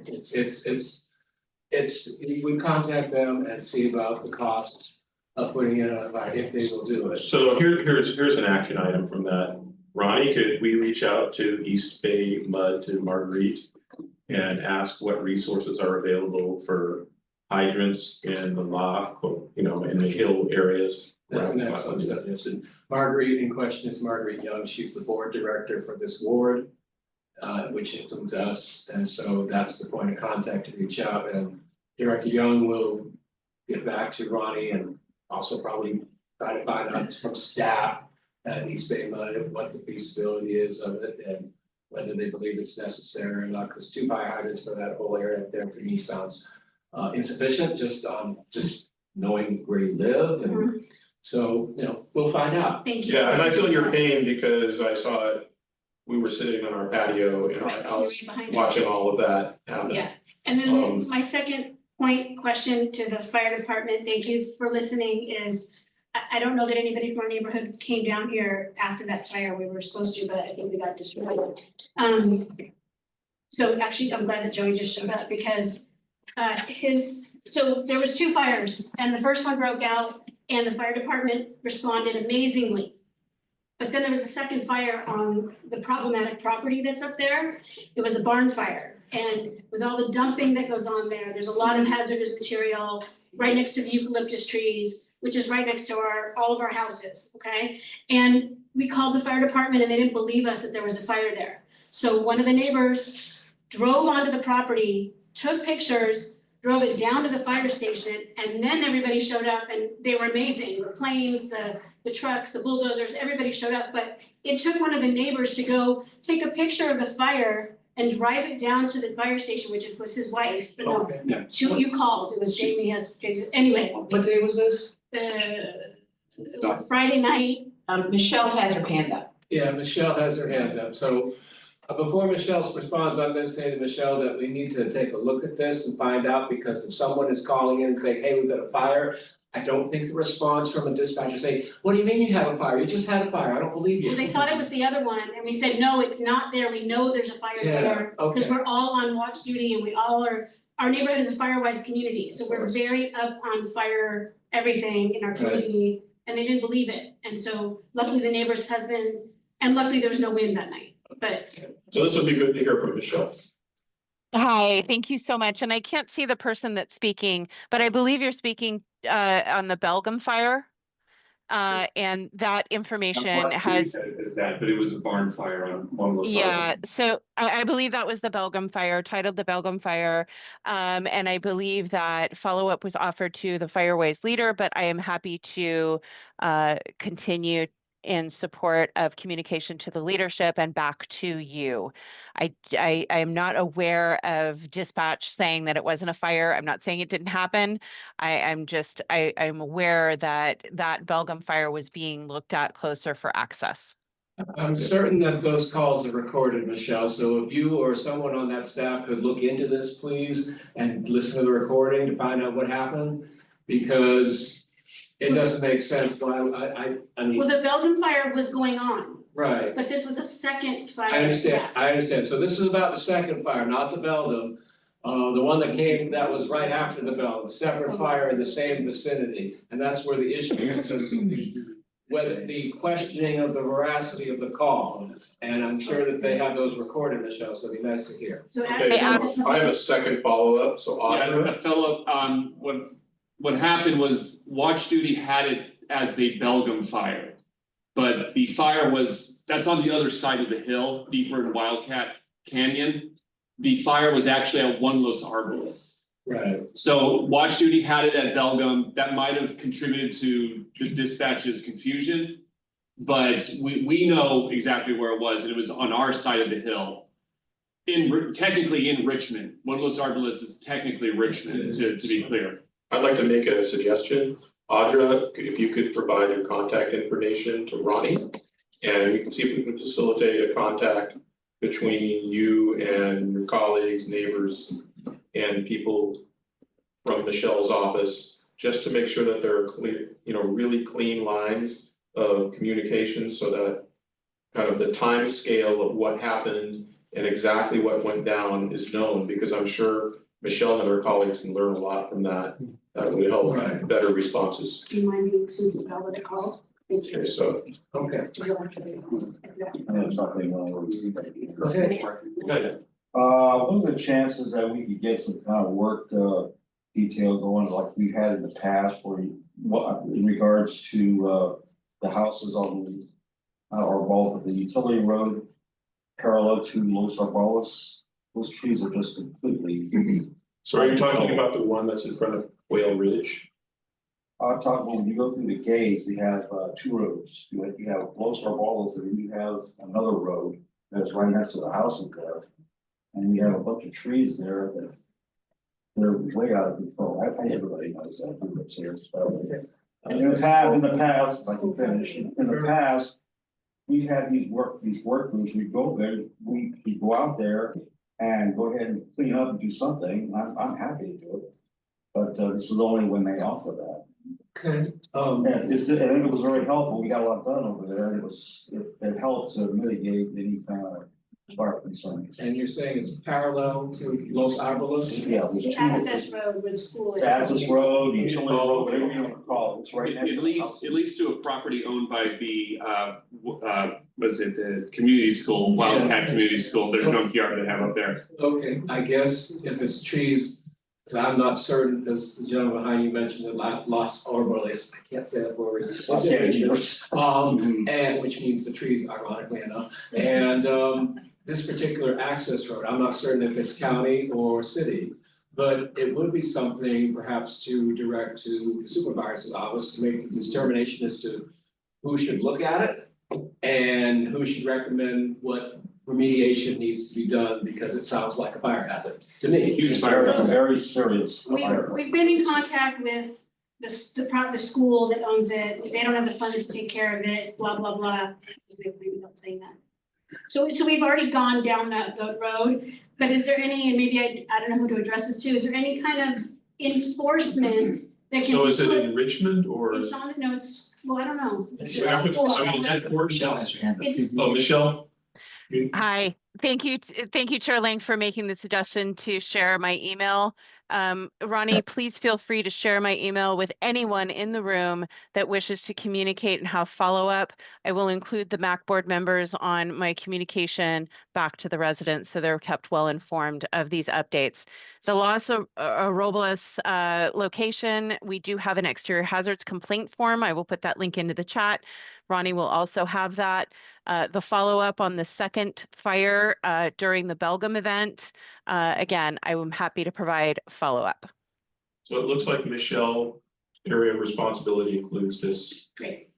it's, we contact them and see about the cost of putting in a fire, if they will do it. So here's an action item from that. Ronnie, could we reach out to East Bay Mud, to Marguerite, and ask what resources are available for hydrants in the in the hill areas? That's an excellent suggestion. Marguerite in question is Marguerite Young, she's the board director for this ward. Which includes us, and so that's the point of contact to reach out, and Director Young will get back to Ronnie and also probably try to find out from staff at East Bay Mud what the feasibility is of it and whether they believe it's necessary or not, because 2 fire hydrants for that whole area up there to me sounds insufficient, just knowing where you live, and so, we'll find out. Thank you. Yeah, and I feel your pain because I saw it, we were sitting on our patio in our Right, house, you're right behind us. watching all of that happen. Yeah, and then my second question to the fire department, thank you for listening, is I don't know that anybody from our neighborhood came down here after that fire. We were supposed to, but I think we got distracted. So actually, I'm glad that Joey just showed up because so there was 2 fires and the first one broke out and the fire department responded amazingly. But then there was a second fire on the problematic property that's up there. It was a barn fire. And with all the dumping that goes on there, there's a lot of hazardous material right next to the eucalyptus trees, which is right next to all of our houses, okay? And we called the fire department and they didn't believe us that there was a fire there. So one of the neighbors drove onto the property, took pictures, drove it down to the fire station, and then everybody showed up and they were amazing. The planes, the trucks, the bulldozers, everybody showed up, but it took one of the neighbors to go take a picture of the fire and drive it down to the fire station, which was his wife, but no, you called, it was Jamie, anyway. What day was this? It was a Friday night. Michelle has her hand up. Yeah, Michelle has her hand up, so before Michelle responds, I'm gonna say to Michelle that we need to take a look at this and find out, because if someone is calling in and saying, hey, we've got a fire, I don't think the response from a dispatcher saying, what do you mean you have a fire? You just had a fire, I don't believe you. Well, they thought it was the other one, and we said, no, it's not there, we know there's a fire Yeah, there. okay. Cause we're all on watch duty and we all are, our neighborhood is a fire-wise community, so we're very up on fire, everything in our community. And they didn't believe it, and so luckily the neighbor's husband, and luckily there was no wind that night, but. So this would be good to hear from Michelle. Hi, thank you so much. And I can't see the person that's speaking, but I believe you're speaking on the Belgium fire. And that information has. Is that, but it was a barn fire on one of those. Yeah, so I believe that was the Belgium fire, titled the Belgium fire. And I believe that follow-up was offered to the Fireways leader, but I am happy to continue in support of communication to the leadership and back to you. I am not aware of dispatch saying that it wasn't a fire. I'm not saying it didn't happen. I'm aware that that Belgium fire was being looked at closer for access. I'm certain that those calls are recorded, Michelle, so if you or someone on that staff could look into this, please, and listen to the recording to find out what happened, because it doesn't make sense why I mean. Well, the Belgium fire was going on, Right, but this was a second fire. I understand, so this is about the second fire, not the Belgium. The one that came, that was right after the Belgium, a separate fire in the same vicinity, and that's where the issue is, as to whether the questioning of the veracity of the call, and I'm sure that they have those recorded, Michelle, so it'd be nice to hear. So Okay, so I have a second follow-up, so Yeah, a fellow, what happened was Watch Duty had it as the Belgium fire. But the fire that's on the other side of the hill, deeper in Wildcat Canyon. The fire was actually at One Los Arboles. Right. So Watch Duty had it at Belgium, that might have contributed to the dispatch's confusion. But we know exactly where it was, and it was on our side of the hill. Technically in Richmond, one of those arborists is technically Richmond, to be clear. I'd like to make a suggestion. Audra, if you could provide your contact information to Ronnie. And we can see if we can facilitate a contact between you and your colleagues, neighbors, and people from Michelle's office, just to make sure that there are clear, really clean lines of communication so that kind of the time scale of what happened and exactly what went down is known, because I'm sure Michelle and her colleagues can learn a lot from that. That would help better responses. Do you mind being Susan Bell what it called? Thank you. Okay, so. Okay. There's nothing wrong with it. Go ahead. Good. What are the chances that we could get some kind of work detail going like we've had in the past what in regards to the houses on the or both of the utility road parallel to Los Arboles? Those trees are just completely. So are you talking about the one that's in front of Whale Ridge? I'm talking, when you go through the gates, we have two roads. You have Los Arboles and then you have another road that's right next to the houses there. And you have a bunch of trees there that they're way out of control. I think everybody knows that. Who lives here. In the past, if I can finish, in the past, we've had these work groups, we go there, we go out there and go ahead and clean up and do something. I'm happy to do it. But this is only when they offer that. Okay. And I think it was very helpful. We got a lot done over there. It helped to mitigate any kind of fire concerns. And you're saying it's parallel to Los Arboles? Yeah. It's the access road where the school is. It's access road, utility road, whatever you want to call it. It's right next to the house. It leads to a property owned by the the community school, Wildcat Community School, their junkyard they have up there. Okay, I guess if it's trees, cause I'm not certain, as the gentleman behind you mentioned it, Los Arboles, I can't say that word. And which means the trees, ironically enough, and this particular access road, I'm not certain if it's county or city. But it would be something perhaps to direct to the supervisor's office to make the determination as to who should look at it. And who should recommend what remediation needs to be done, because it sounds like a fire hazard to me. Huge fire hazard. Very serious. We've been in contact with the school that owns it. They don't have the funds to take care of it, blah, blah, blah. Maybe not saying that. So we've already gone down the road, but is there any, and maybe I don't know who to address this to, is there any kind of enforcement that can be So is it put- in Richmond or? It's on the notes, well, I don't know. Is that for Michelle? It's- Oh, Michelle? Hi, thank you, Chair Lang, for making the suggestion to share my email. Ronnie, please feel free to share my email with anyone in the room that wishes to communicate and have follow-up. I will include the MAC board members on my communication back to the residents so they're kept well informed of these updates. The Los Robles location, we do have an exterior hazards complaint form. I will put that link into the chat. Ronnie will also have that. The follow-up on the second fire during the Belgium event, again, I am happy to provide follow-up. So it looks like Michelle area of responsibility includes this. Great.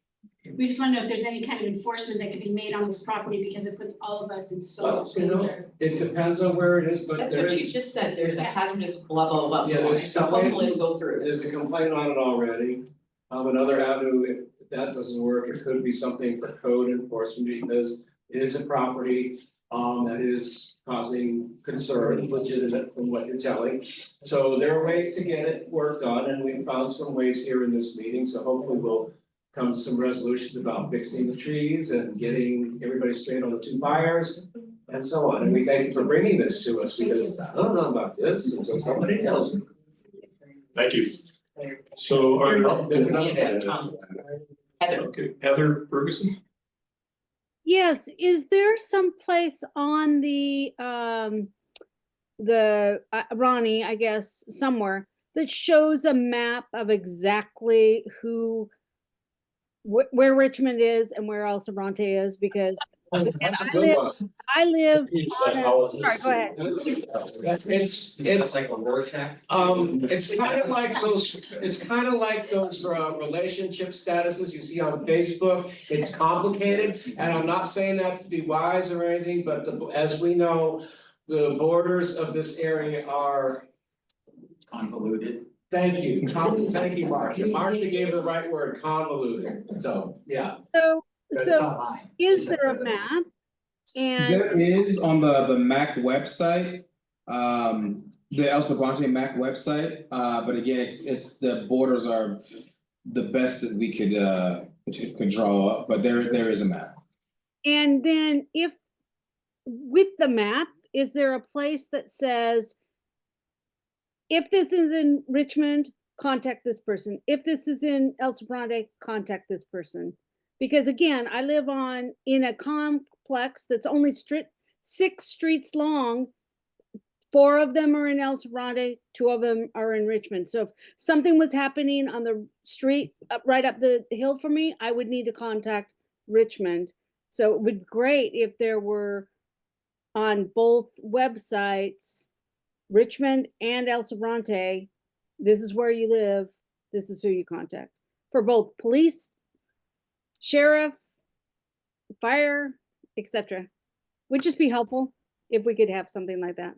We just want to know if there's any kind of enforcement that can be made on this property because it puts all of us in so much danger. It depends on where it is, but That's there what you is, just said, there's a hazardous blah, blah, blah, Yeah, blah, there's so something- hopefully it'll go through. there's a complaint on it already. Another avenue, if that doesn't work, it could be something for code enforcement, because it is a property that is causing concern, legitimate from what you're telling. So there are ways to get it worked on, and we found some ways here in this meeting, so hopefully we'll come to some resolutions about fixing the trees and getting everybody straight on the two fires and so on. And we thank you for bringing this to us, because I don't know about this until somebody tells me. Thank you. So are Heather. Okay, Heather Ferguson? Yes, is there some place on the Ronnie, I guess, somewhere that shows a map of exactly where Richmond is and where El Sobrante is? Because That's a good one. I live He's on a, sorry, go ahead. It's like a Rorschach. It's kind of like those relationship statuses you see on Facebook. It's complicated, and I'm not saying that to be wise or anything, but as we know, the borders of this area are Convoluted. Thank you, thank you, Marcia. Marcia gave the right word, convoluted, so, yeah. So, But it's so online. is there a map? And There is on the MAC website, the El Sobrante MAC website, but again, it's the borders are the best that we could draw up, but there is a map. And then if, with the map, is there a place that says, if this is in Richmond, contact this person. If this is in El Sobrante, contact this person. Because again, I live in a complex that's only 6 streets long. 4 of them are in El Sobrante, 2 of them are in Richmond. So if something was happening on the street right up the hill from me, I would need to contact Richmond. So it would be great if there were on both websites, Richmond and El Sobrante, this is where you live, this is who you contact. For both police, sheriff, fire, etc. Would just be helpful if we could have something like that.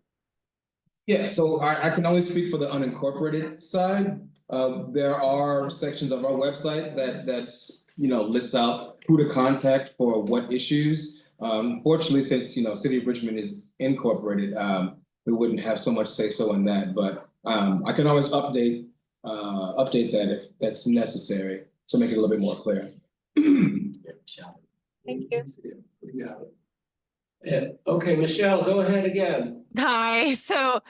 Yeah, so I can only speak for the unincorporated side. There are sections of our website that's list out who to contact for what issues. Fortunately, since City of Richmond is incorporated, we wouldn't have so much say so in that. But I can always update that if that's necessary to make it a little bit more clear. Thank you. Yeah, okay, Michelle, go ahead again. Hi, so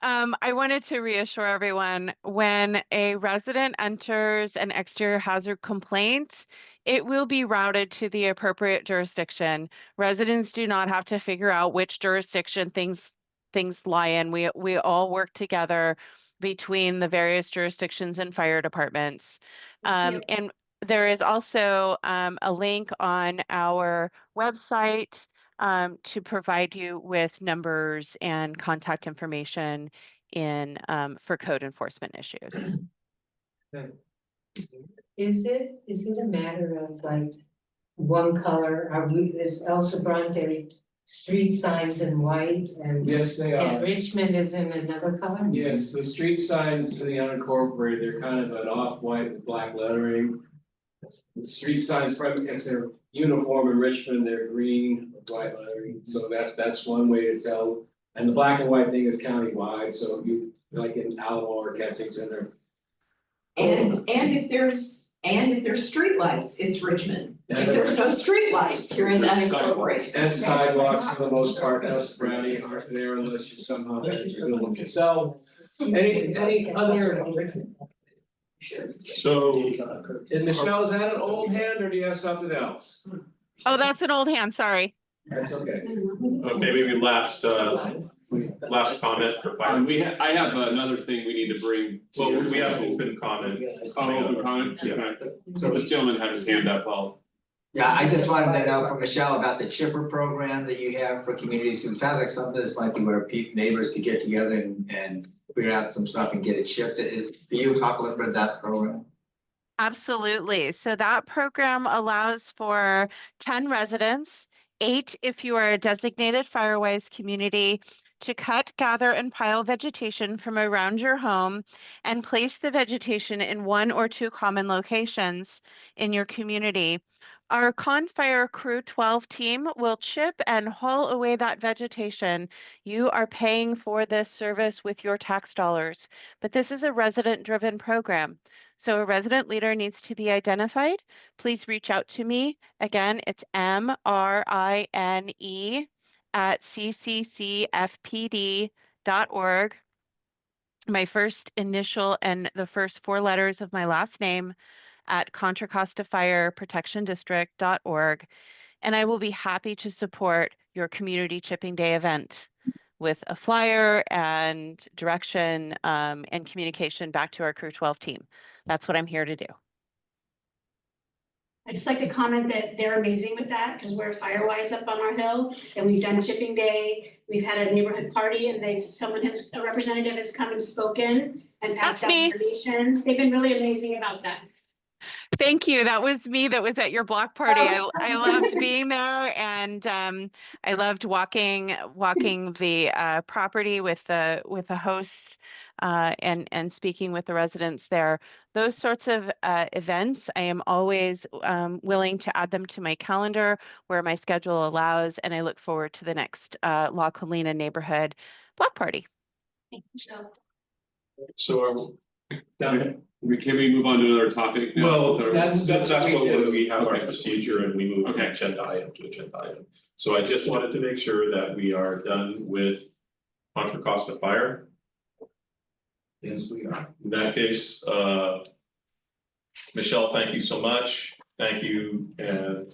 I wanted to reassure everyone, when a resident enters an exterior hazard complaint, it will be routed to the appropriate jurisdiction. Residents do not have to figure out which jurisdiction things lie in. We all work together between the various jurisdictions and fire departments. And there is also a link on our website to provide you with numbers and contact information for code enforcement issues. Is it a matter of like one color? Is El Sobrante street signs in white and? Yes, they And are. Richmond is in another color? Yes, the street signs for the unincorporated, they're kind of an off-white with black lettering. The street signs from, if they're uniform in Richmond, they're green with white lettering, so that's one way to tell. And the black and white thing is countywide, so you, like in Alamo or Kensington or. And if there's streetlights, it's Richmond. If there's no streetlights, you're in unincorporated. And sidewalks for the most part, us brownie aren't there unless you somehow manage to build them yourself. Any other? So. And Michelle, is that an old hand or do you have something else? Oh, that's an old hand, sorry. That's okay. Okay, maybe last comment for fire. I have another thing we need to bring to Well, your we have attention. open comment. Open comment, okay. So this gentleman had his hand up, Yeah, I just wanted to know from Michelle about the chipper program that you have for communities. It sounds like something this might be where neighbors could get together and figure out some stuff and get it shipped. Can you talk a little bit about that program? Absolutely. So that program allows for 10 residents, 8 if you are a designated Firewise community, to cut, gather, and pile vegetation from around your home and place the vegetation in 1 or 2 common locations in your community. Our Confire Crew 12 team will chip and haul away that vegetation. You are paying for this service with your tax dollars, but this is a resident-driven program. So a resident leader needs to be identified. Please reach out to me. Again, it's mrine@cccfpd.org. My first initial and the first 4 letters of my last name at Contra Costa Fire Protection District.org. And I will be happy to support your community chipping day event with a flyer and direction and communication back to our Crew 12 team. That's what I'm here to do. I'd just like to comment that they're amazing with that, because we're Firewise up on our hill, and we've done chipping day. We've had a neighborhood party, and a representative has come and spoken and passed That's out me. information. They've been really amazing about that. Thank you. That was me that was at your block party. Oh, I loved being there, and I loved walking the property with the host and speaking with the residents there. Those sorts of events, I am always willing to add them to my calendar where my schedule allows, and I look forward to the next La Colina neighborhood block party. Thanks, Michelle. So Can we move on to another topic now? well, Or- that's what do. we have our Okay. procedure and we move from Okay. agenda item to agenda item. So I just wanted to make sure that we are done with Contra Costa Fire. Yes, we are. In that case, Michelle, thank you so much. Thank you and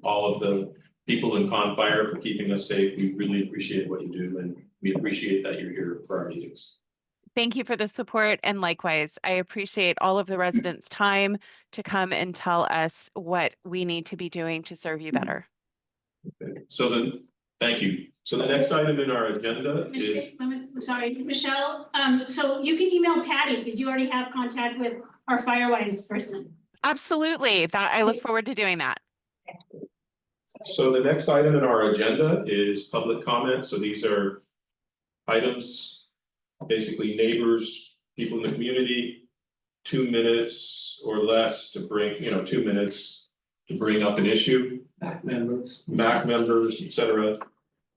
all of the people in Con Fire for keeping us safe. We really appreciate what you do and we appreciate that you're here for our meetings. Thank you for the support, and likewise, I appreciate all of the residents' time to come and tell us what we need to be doing to serve you better. Okay. So thank you. So the next item in our agenda is, I'm sorry, Michelle, so you can email Patty, because you already have contact with our Firewise person. Absolutely, I look forward to doing that. so the next item in our agenda is public comment. So these are items, basically neighbors, people in the community, 2 minutes or less to bring, 2 minutes to bring up an issue. MAC members. MAC members, et cetera.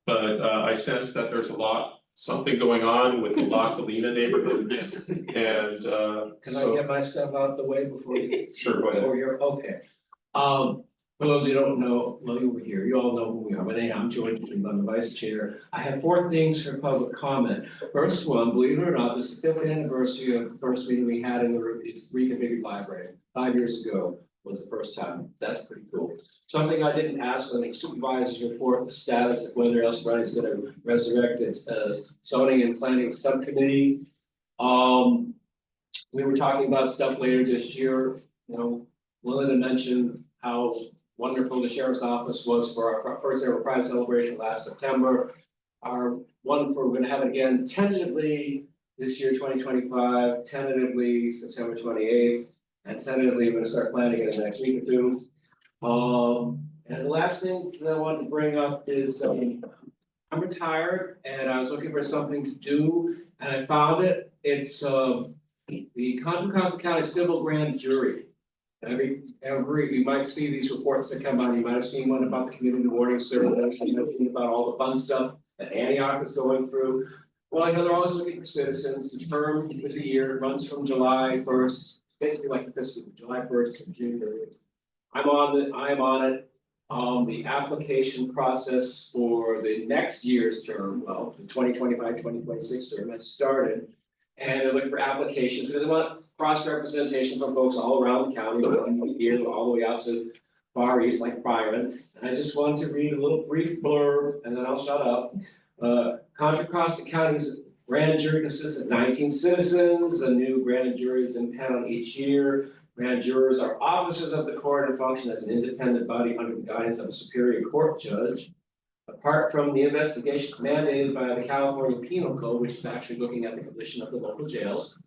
But I sense that there's something going on with the La Colina neighborhood. Yes. And Can I get my stuff out the way before you? Sure, go ahead. Over here, okay. For those who don't know, well, you were here, you all know who we are, but anyhow, I'm George, I'm the vice chair. I have 4 things for public comment. First one, believe it or not, this is the 5th anniversary of the first meeting we had in the reconfigured library. 5 years ago was the first time. That's pretty cool. Something I didn't ask when the supervisors report the status of whether else is gonna resurrect its zoning and planning subcommittee. We were talking about stuff later this year, Melinda mentioned how wonderful the sheriff's office was for our first ever prize celebration last September. We're gonna have it again tentatively this year, 2025, tentatively September 28th, and tentatively we're gonna start planning it in the next week or 2. And the last thing that I wanted to bring up is, I'm retired and I was looking for something to do and I found it. It's the Contra Costa County Civil Grand Jury. Every you might see these reports that come out, you might have seen one about the community warning service, you know, about all the fun stuff that Antioch is going through. Well, I know they're always looking for citizens, the term is a year, it runs from July 1st, basically like the fiscal, July 1st to June 30th. I am on it. The application process for the next year's term, well, the 2025-2026 term has started. And they're looking for applications because they want cross representation from folks all around the county, from here all the way out to far east like Byron. And I just wanted to read a little brief blurb and then I'll shut up. Contra Costa County's grand jury consists of 19 citizens. A new grand jury is impaneled each year. Grand jurors are officers of the court and function as an independent body under the guidance of a superior court judge. Apart from the investigation mandated by the California Penal Code, which is actually looking at the condition of the local jails.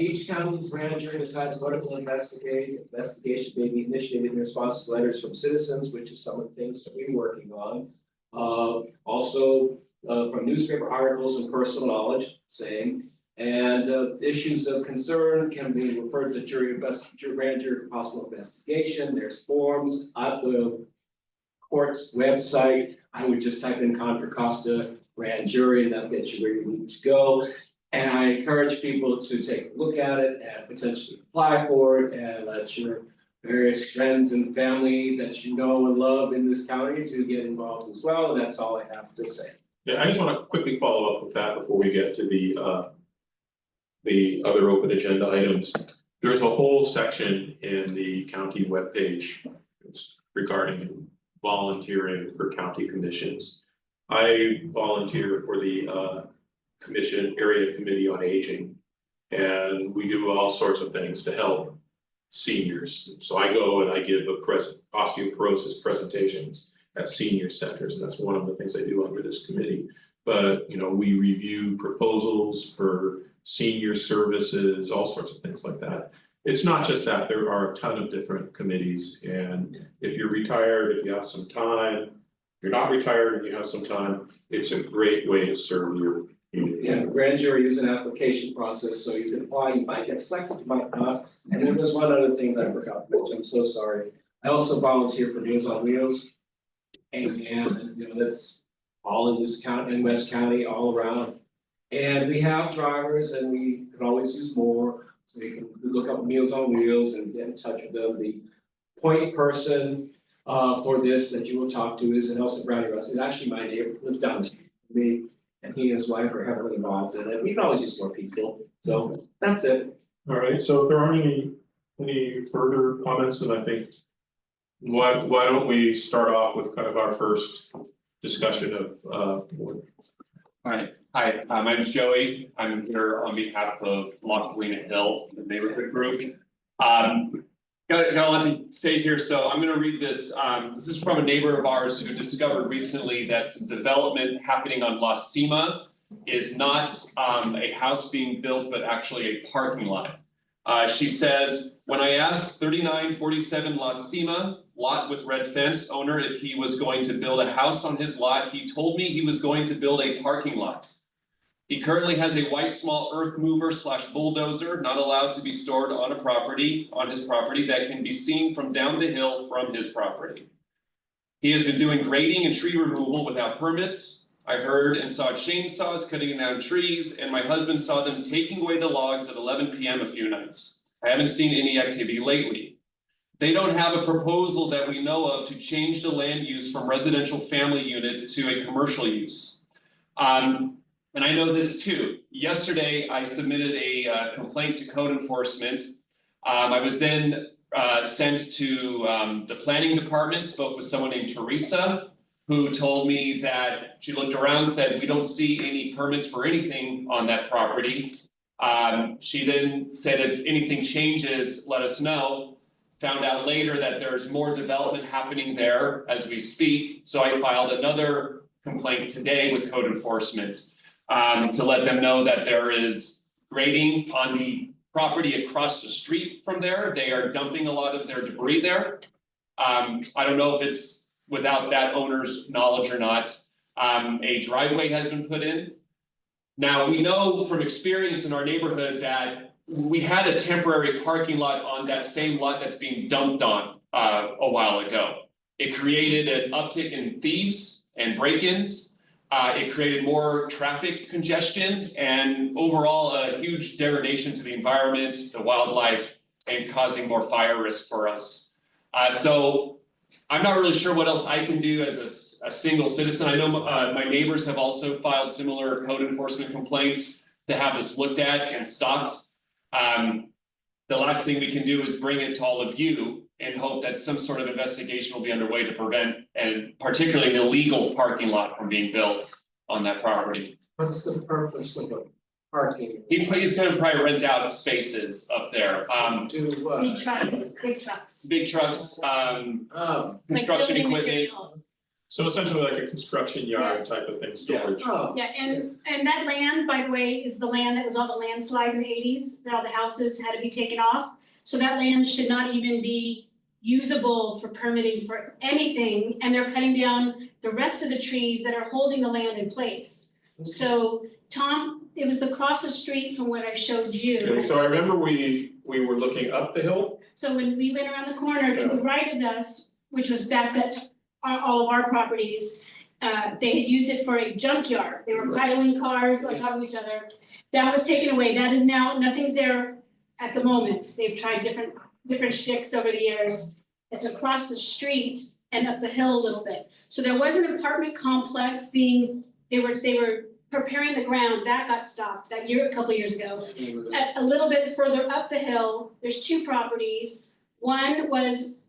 Each county's grand jury decides what it will investigate. Investigation may be initiated in response to letters from citizens, which is some of the things that we're working on. Also from newspaper articles and personal knowledge, same. And issues of concern can be referred to grand jury for possible investigation. There's forms at the court's website. I would just type in Contra Costa grand jury and that'll get you where you need to go. And I encourage people to take a look at it and potentially apply for it and let your various friends and family that you know and love in this county to get involved as well. And that's all I have to say. Yeah, I just want to quickly follow up with that before we get to the other open agenda items. There's a whole section in the county webpage. It's regarding volunteering for county commissions. I volunteer for the area committee on aging. And we do all sorts of things to help seniors. So I go and I give osteoporosis presentations at senior centers, and that's one of the things I do under this committee. But, we review proposals for senior services, all sorts of things like that. It's not just that, there are a ton of different committees, and if you're retired, if you have some time, if you're not retired and you have some time, it's a great way to serve your community. Yeah, grand jury is an application process, so you can apply, you might get selected, you might not. And then there's one other thing that I forgot to mention, I'm so sorry. I also volunteer for Meals on Wheels. And that's all in this county, in West County, all around. And we have drivers and we could always use more, so you can look up Meals on Wheels and get in touch with them. The point person for this that you will talk to is Nelson Brownie Russ. He's actually my neighbor, lives down the street from me, and he and his wife are heavily involved in it. We can always use more people, so that's it. All right, so if there aren't any further comments, then I think why don't we start off with kind of our first discussion of Alright, hi, my name's Joey, I'm here on behalf of La Colina Hill, the neighborhood group. Got a lot to say here, so I'm gonna read this, this is from a neighbor of ours who discovered recently that some development happening on La Cima is not a house being built, but actually a parking lot. She says, when I asked 3947 La Cima, lot with red fence owner if he was going to build a house on his lot, he told me he was going to build a parking lot. He currently has a white small earth mover / bulldozer not allowed to be stored on his property that can be seen from down the hill from his property. He has been doing grading and tree removal without permits. I heard and saw chainsaws cutting down trees, and my husband saw them taking away the logs at 11 p.m. a few nights. I haven't seen any activity lately. They don't have a proposal that we know of to change the land use from residential family unit to a commercial use. And I know this too. Yesterday, I submitted a complaint to code enforcement. I was then sent to the planning department, spoke with someone named Teresa, who told me that she looked around, said, we don't see any permits for anything on that property. She then said, if anything changes, let us know. Found out later that there's more development happening there as we speak. So I filed another complaint today with code enforcement to let them know that there is grading on the property across the street from there. They are dumping a lot of their debris there. I don't know if it's without that owner's knowledge or not. A driveway has been put in. Now, we know from experience in our neighborhood that we had a temporary parking lot on that same lot that's being dumped on a while ago. It created an uptick in thieves and break-ins. It created more traffic congestion and overall a huge degradation to the environment, the wildlife, and causing more fire risk for us. So I'm not really sure what else I can do as a single citizen. I know my neighbors have also filed similar code enforcement complaints to have this looked at and stopped. The last thing we can do is bring it to all of you and hope that some sort of investigation will be underway to prevent, and particularly an illegal parking lot from being built on that property. What's the purpose of the parking? He's gonna probably rent out spaces up there, To what? Big trucks. big trucks, construction Like building equipment. material. so essentially like a construction yard Yes. type of thing, storage. Oh, Yeah, and that land, by the way, is the land that was all the landslide in the 80s, that all the houses had to be taken off. So that land should not even be usable for permitting for anything, and they're cutting down the rest of the trees that are holding the land in place. So Tom, it was across the street from what I showed you. Okay, so I remember we were looking up the hill. So when we went around the corner to the right of us, which was back up to all of our properties, they had used it for a junkyard. They were piling cars on top of each other. That was taken away. That is now, nothing's there at the moment. They've tried different shticks over the years. It's across the street and up the hill a little bit. So there was an apartment complex they were preparing the ground. That got stopped a couple years ago. A little bit further up the hill, there's two properties. One was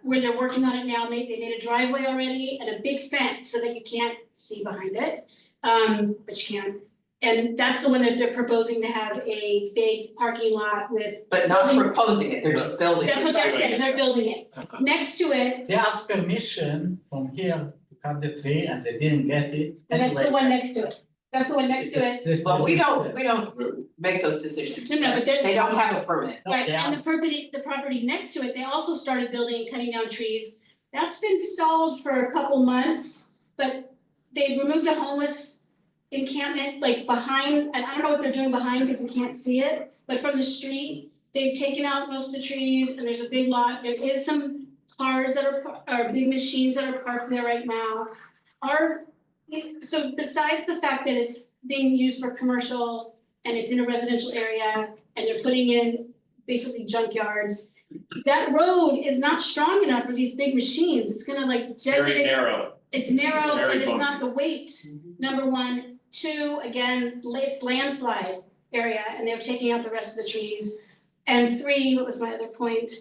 where they're working on it now, they made a driveway already and a big fence so that you can't see behind it, but you can. And that's the one that they're proposing to have a big parking lot with. But not building- proposing it, they're just building it. That's what they're saying, they're building it. Next to it, They asked permission from here to cut the tree and they didn't get it. and that's the one next to it. That's the one next to it. Well, we don't make those decisions. No, but they're. They don't have a permit. Right, and the property next to it, they also started building and cutting down trees. That's been stalled for a couple months, but they removed a homeless encampment like behind, and I don't know what they're doing behind because we can't see it, but from the street, they've taken out most of the trees and there's a big lot. There is some cars that are big machines that are parked there right now. So besides the fact that it's being used for commercial and it's in a residential area and they're putting in basically junkyards, that road is not strong enough for these big machines. It's gonna like Very detonate. narrow. It's narrow Very and it's bumpy. not the weight, number one. Two, again, it's landslide area and they're taking out the rest of the trees. And three, what was my other point?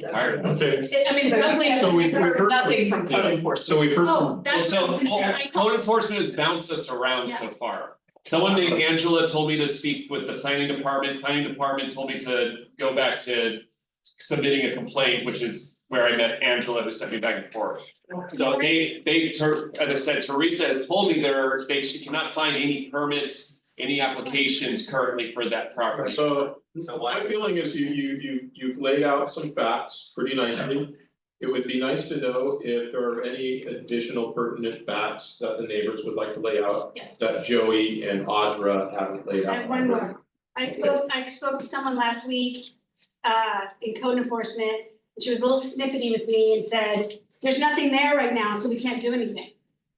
Okay. I mean, probably. So we've heard. Nothing from code enforcement. So we've heard. Oh, that's what I was gonna say. Code enforcement has bounced us around so far. Someone named Angela told me to speak with the planning department told me to go back to submitting a complaint, which is where I met Angela, who sent me back and forth. So as I said, Teresa has told me she cannot find any permits, any applications currently for that property. So my feeling is you've laid out some facts pretty nicely. It would be nice to know if there are any additional pertinent facts that the neighbors would like to lay out. Yes. That Joey and Audra haven't laid out. And one more. I spoke to someone last week in code enforcement. And she was a little snippety with me and said, there's nothing there right now, so we can't do anything.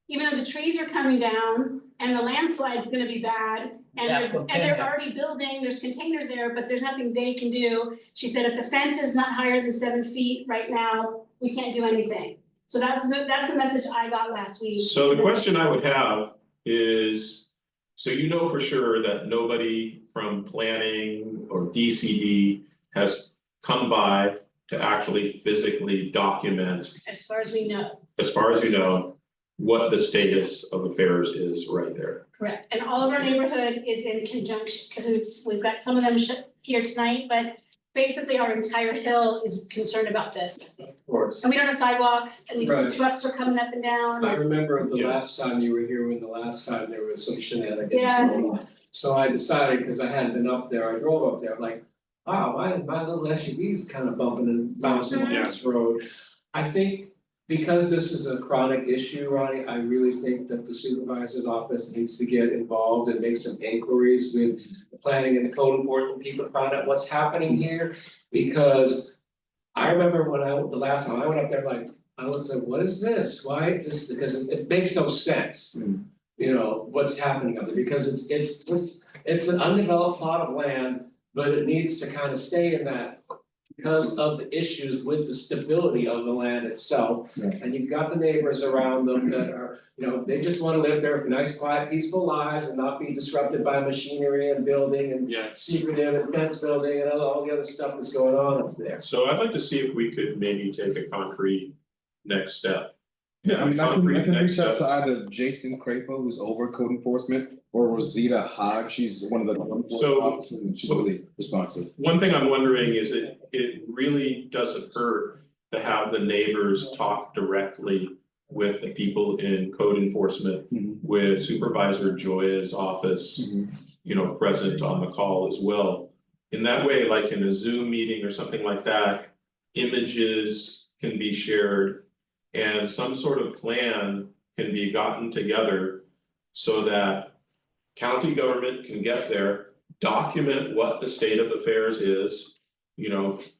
Even though the trees are coming down and the landslide's gonna be bad. And they're already building, there's containers there, but there's nothing they can do. She said, if the fence is not higher than 7 feet right now, we can't do anything. So that's the message I got last week. So the question I would have is, so you know for sure that nobody from planning or DCD has come by to actually physically document, As far as we know, as far as you know, what the status of affairs is right there. correct. And all of our neighborhood is in conjunction cahoots. We've got some of them here tonight, but basically our entire hill is concerned about this. Of course. And we don't have sidewalks and these Right. trucks are coming up and down. I remember the last time you were here, when the last time there was some shenanigans Yeah. going on. So I decided, because I hadn't been up there, I drove up there, I'm like, wow, my little SUV's kind of bumping and bouncing on this road. I think because this is a chronic issue, Ronnie, I really think that the supervisor's office needs to get involved and make some inquiries with the planning and the code enforcement people to find out what's happening here. Because I remember the last time I went up there, like, I was like, what is this? Why this? Because it makes no sense. You know, what's happening up there, because it's an undeveloped plot of land, but it needs to kind of stay in that. Because of the issues with the stability of the land itself. And you've got the neighbors around them that are, they just wanna live their nice, quiet, peaceful lives and not be disrupted by machinery and building and secretive and fence building and all the other stuff that's going on up there. So I'd like to see if we could maybe take a concrete next step. Yeah, I mean, I Concrete can next reach out step. to either Jason Crapo, who's over code enforcement, or Rosita Hodge, she's one of the code enforcement officers, and she's really responsive. One thing I'm wondering is it really doesn't hurt to have the neighbors talk directly with the people in code enforcement, with Supervisor Joya's office, present on the call as well. In that way, like in a Zoom meeting or something like that, images can be shared and some sort of plan can be gotten together so that county government can get there, document what the state of affairs is.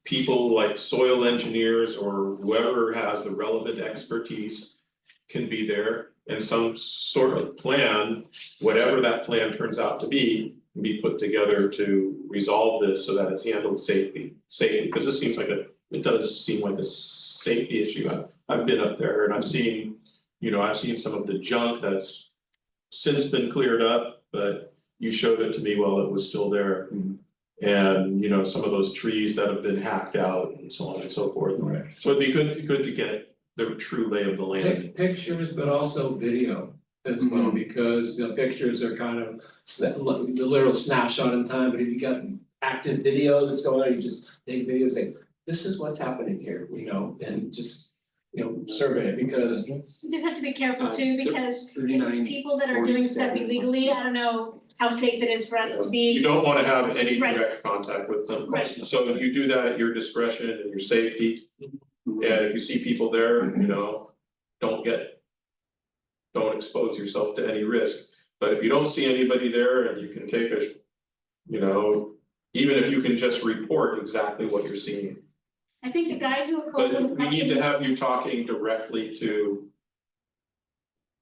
People like soil engineers or whoever has the relevant expertise can be there, and some sort of plan, whatever that plan turns out to be put together to resolve this so that it's handled safely, because this seems like it does seem like a safety issue. I've been up there and I've seen some of the junk that's since been cleared up, but you showed it to me while it was still there. And some of those trees that have been hacked out and so on and so forth. So it'd be good to get the true lay of the land. Pictures, but also video. as well, because the pictures are kind of the literal snapshot in time, but if you got active video that's going on, you just take videos, say, this is what's happening here, you know, and just, you know, survey it, because You just have to be careful too, because if 39, it's people that are doing stuff 47. illegally, I don't know how safe it is for us to You be. don't wanna have any Right. direct contact with them. Right. So you do that at your discretion and your safety. And if you see people there, you know, don't expose yourself to any risk. But if you don't see anybody there and you can take you know, even if you can just report exactly what you're seeing. I think the guy who. But we need to have you talking directly to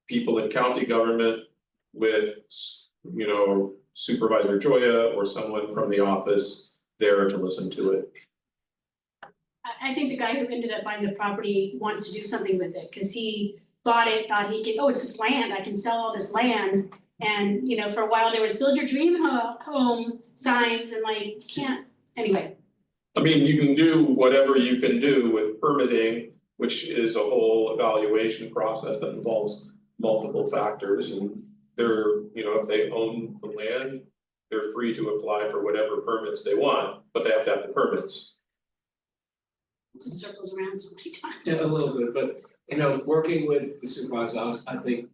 people in county government with, you know, Supervisor Joya or someone from the office there to listen to it. I think the guy who ended up buying the property wants to do something with it, cause he bought it, thought he could, oh, it's this land, I can sell all this land. And, you know, for a while there was build your dream home signs and like, you can't, anyway. I mean, you can do whatever you can do with permitting, which is a whole evaluation process that involves multiple factors and they're, you know, if they own the land, they're free to apply for whatever permits they want, but they have to have the permits. Just circles around so many times. Yeah, a little bit, but you know, working with the supervisor, I think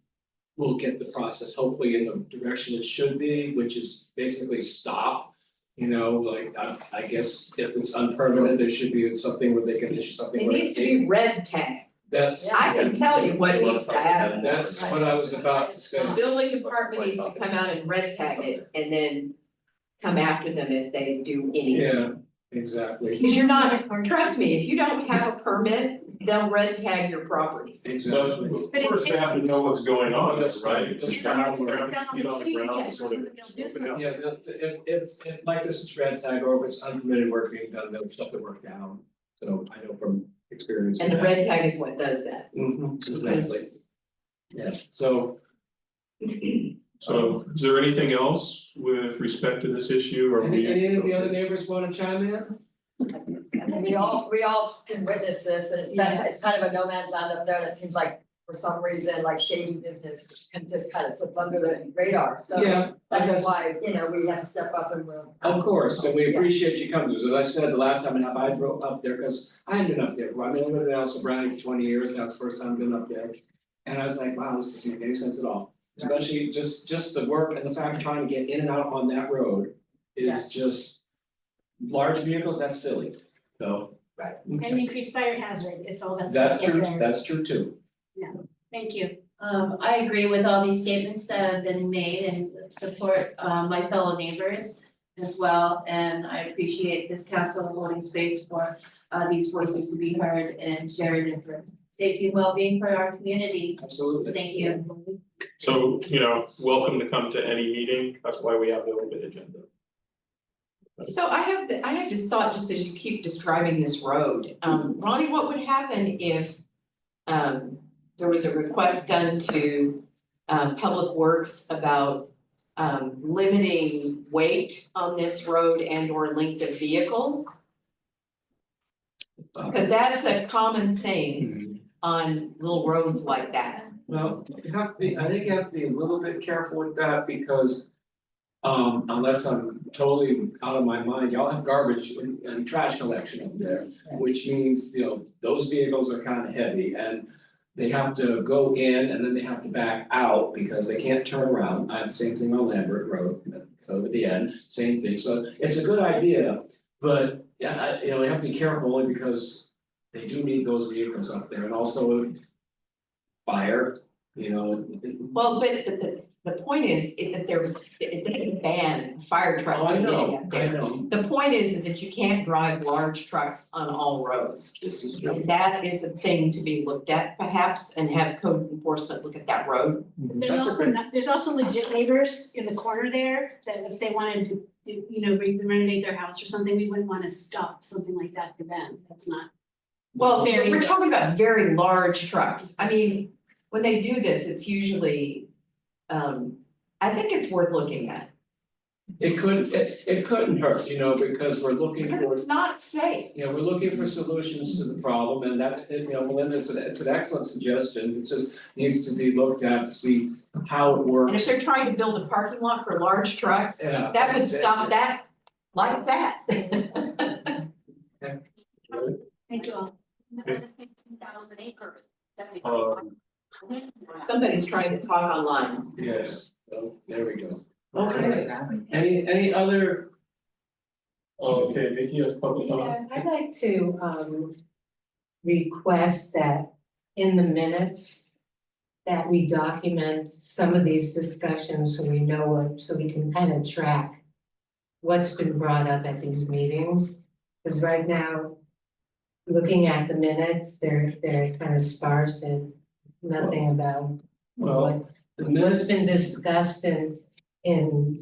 we'll get the process hopefully in the direction it should be, which is basically stop. You know, like I guess if it's unpermitted, there should be something where they can issue something. It where needs to they- be red tag. That's. I can tell you what needs to happen. That's what I was about to say. The building department needs to come out and red tag it and then come after them if they do anything. Yeah, exactly. Cause you're not, trust me, if you don't have a permit, they'll red tag your property. Exactly. But first they have to know what's going on, That's right? right. Just kind of feet on the ground and sort of open up. Yeah, if like this is red tag or if it's unpermitted work being done, they'll shut the work down. So I know from experience. And the red tag is what does that. Exactly. Because- Yeah, so. So is there anything else with respect to this issue or Any of the other neighbors wanna chime in? I mean, we all can witness this, and it's kind of a no man's land up there, and it seems like for some reason, like shady business can just kind of slip under the radar, so. Yeah, I That's guess- why, you know, we have to step up and we'll. Of course, and we Yeah. appreciate you coming, as I said the last time I drove up there, cause I hadn't been up there, I mean, I've been in Sobrante for 20 years, that's the first time I've been up there. And I was like, wow, this doesn't make any sense at all, especially just the work and the fact of trying to get in and out on that road is just. Large vehicles, that's silly, so. Right. And increased fire hazard if all that's. That's up true, there. that's true too. Yeah, thank you. I agree with all these statements that have been made and support my fellow neighbors as well. And I appreciate this council holding space for these voices to be heard and shared and for safety and well-being for our community. Absolutely. Thank you. So, you know, welcome to come to any meeting, that's why we have the open agenda. So I have this thought, just as you keep describing this road, Ronnie, what would happen if there was a request done to Public Works about limiting weight on this road and or length of vehicle? Cause that's a common thing on little roads like that. Well, you have to be, I think you have to be a little bit careful with that because. Unless I'm totally out of my mind, y'all have garbage and trash collection up there, which means, you know, those vehicles are kind of heavy and. They have to go in and then they have to back out because they can't turn around. I have the same thing on Lambert Road, so at the end, same thing, so it's a good idea. But yeah, you know, we have to be careful only because they do need those vehicles up there and also. Fire, you know. Well, but the point is that it doesn't ban fire truck Oh, I from getting know, up there. I know. The point is that you can't drive large trucks on all roads. This is true. And that is a thing to be looked at perhaps and have code enforcement look at that road. There's also legit neighbors in the corner there that if they wanted to, you know, renovate their house or something, we wouldn't wanna stop something like that for them, that's not. Well, Very- we're talking about very large trucks. I mean, when they do this, it's usually, I think it's worth looking at. It couldn't hurt, you know, because we're looking for, It's not safe. you know, we're looking for solutions to the problem, and that's, you know, Melinda, it's an excellent suggestion, it just needs to be looked at to see how it works. And if they're trying to build a parking lot for large trucks, Yeah. that would stop that like that. Thank you all. Somebody's trying to talk online. Yes, so there we go. What's Okay, happening? any other? Okay, Vicky has public comment. Yeah, I'd like to request that in the minutes that we document some of these discussions so we know what, so we can kind of track what's been brought up at these meetings. Because right now, looking at the minutes, they're kind of sparse and nothing about Well, the what's minutes, been discussed in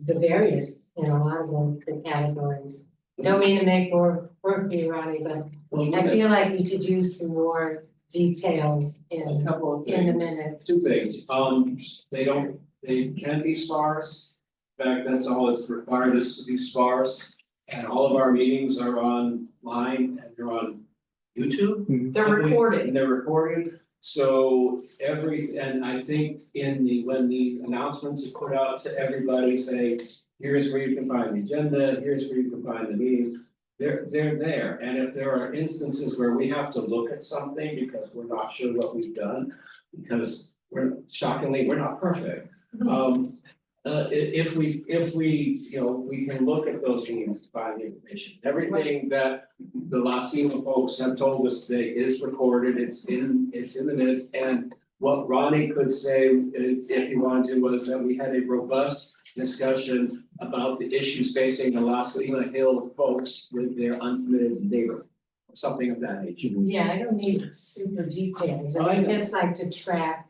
the various, a lot of the categories. Don't mean to make more work for you, Ronnie, but I feel like we could use some more details a in couple of the things, minutes. two things, they can be sparse. In fact, that's all that's required is to be sparse, and all of our meetings are online and they're on YouTube. They're recorded. And they're recorded, so and I think when the announcements are put out to everybody, say, here's where you can find the agenda, here's where you can find the meetings. They're there, and if there are instances where we have to look at something because we're not sure what we've done, because shockingly, we're not perfect. If we, you know, we can look at those meetings, find the information, everything that the Lacima folks have told us today is recorded, it's in the minutes, and what Ronnie could say, if he wanted to, was that we had a robust discussion about the issues facing the Lacima Hill folks with their unpermitted neighbor, or something of that nature. Yeah, I don't need super details, I I'd know. just like to track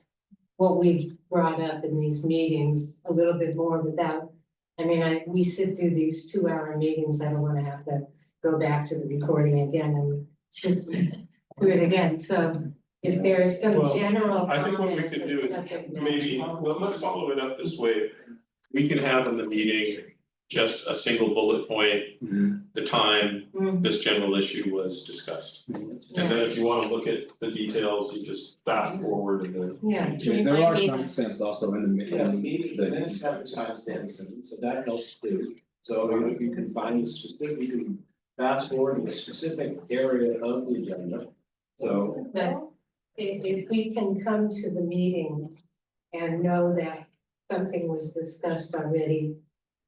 what we've brought up in these meetings a little bit more without. I mean, we sit through these 2-hour meetings, I don't wanna have to go back to the recording again and sit through it again, so if there's some Well, general I think what we comments could or do is subject matter. maybe, well, let's follow it up this way. We can have in the meeting just a single bullet point, the time this general issue was discussed. And then if you wanna look at the details, you just fast forward and then. Yeah. There are timestamps also in the Yeah, the minutes have timestamps in it, so that helps too. So you can find the specific, you can fast forward the specific area of the agenda. So, But if we can come to the meeting and know that something was discussed already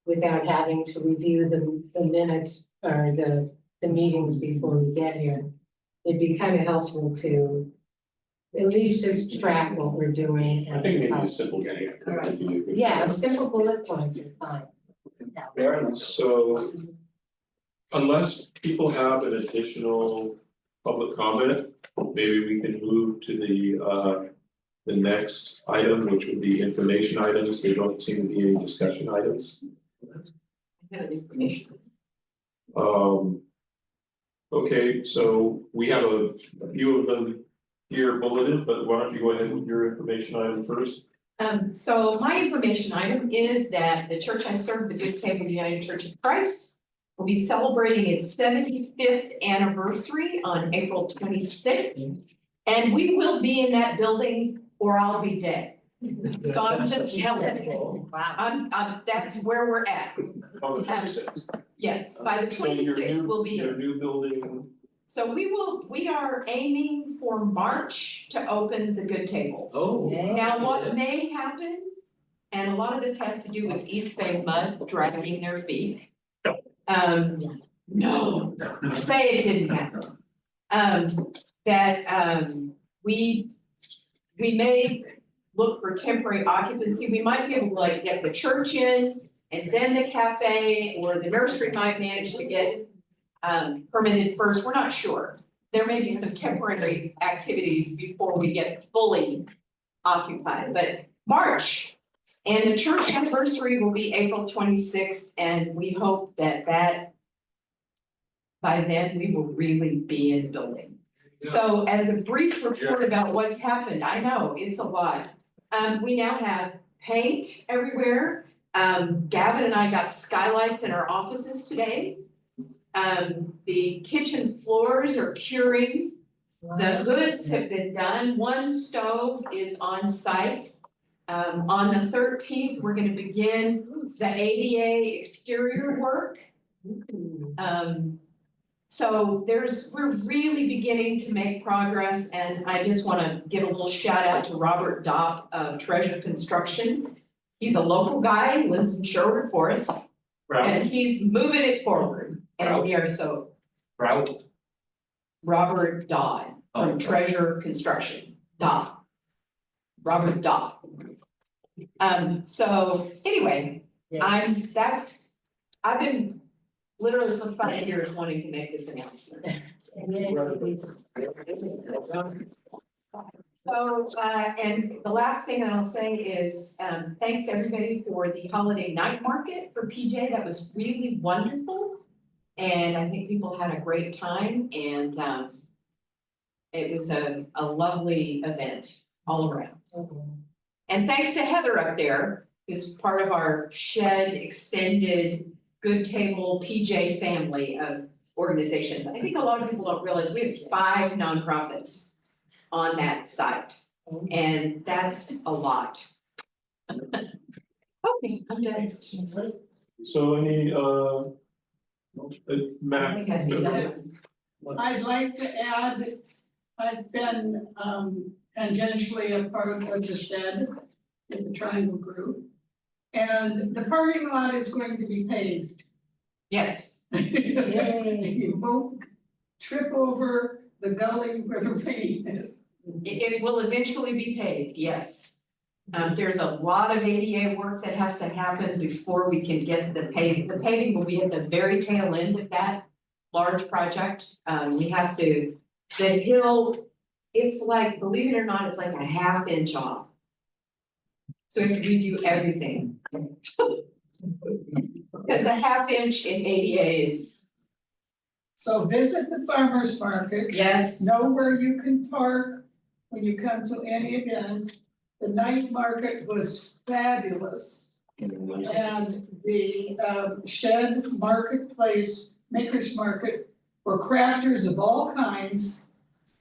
without having to review the minutes or the meetings before we get here, it'd be kind of helpful to at least just track what we're doing. I think maybe a simple game. Yeah, simple bullet points are fine. fair enough. So unless people have an additional public comment, maybe we can move to the next item, which would be information items. There don't seem to be any discussion items. I have information. Okay, so we have a few of them here bulleted, but why don't you go ahead with your information item first? So my information item is that the church I serve, the Good Samaritan United Church of Christ, will be celebrating its 75th anniversary on April 26th. And we will be in that building or I'll be dead. So I'm just telling you, that's where we're at. On the 26th. Yes, by the So your 26th, new- we'll be Your here. new building, So we are aiming for March to open the Good Table. Oh. Now, what may happen, and a lot of this has to do with East Bay mud dragging their feet. No, say it didn't happen. We may look for temporary occupancy, we might be able to like get the church in and then the cafe, or the nursery might manage to get permitted first, we're not sure. There may be some temporary activities before we get fully occupied, but March. And the church anniversary will be April 26th, and we hope that by then we will really be in building. So as a brief report about what's happened, I know, it's a lot. We now have paint everywhere, Gavin and I got skylights in our offices today. The kitchen floors are curing. The hoods have been done. One stove is on site. On the 13th, we're gonna begin the ADA exterior work. So we're really beginning to make progress, and I just wanna give a little shout out to Robert Dopp of Treasure Construction. He's a local guy, lives in Sherwood Forest, and he's moving it forward, and we are so. Robert Dodd from Treasure Construction, Dodd. Robert Dodd. So anyway, I've been literally for 5 years wanting to make this announcement. So, and the last thing that I'll say is, thanks everybody for the holiday night market for PJ, that was really wonderful. And I think people had a great time, and it was a lovely event all around. And thanks to Heather up there, who's part of our Shed Extended Good Table PJ family of organizations. I think a lot of people don't realize we have 5 nonprofits on that site, and that's a lot. Okay, I'm done. So any Mac. I think I see that. I'd like to add, I've been tangentially a part of the Shed in the Triangle Group. And the parking lot is going to be paved. Yes. You won't trip over the gully where the paint is. It will eventually be paved, yes. There's a lot of ADA work that has to happen before we can get to the paving. The paving will be at the very tail end of that large project. We have to, the hill, it's like, believe it or not, it's like a 1/2 inch off. So we have to redo everything. Because the 1/2 inch in ADA is. So visit the farmer's market. Yes. Know where you can park when you come to any event. The night market was fabulous. And the Shed Marketplace, Makers Market, where crafters of all kinds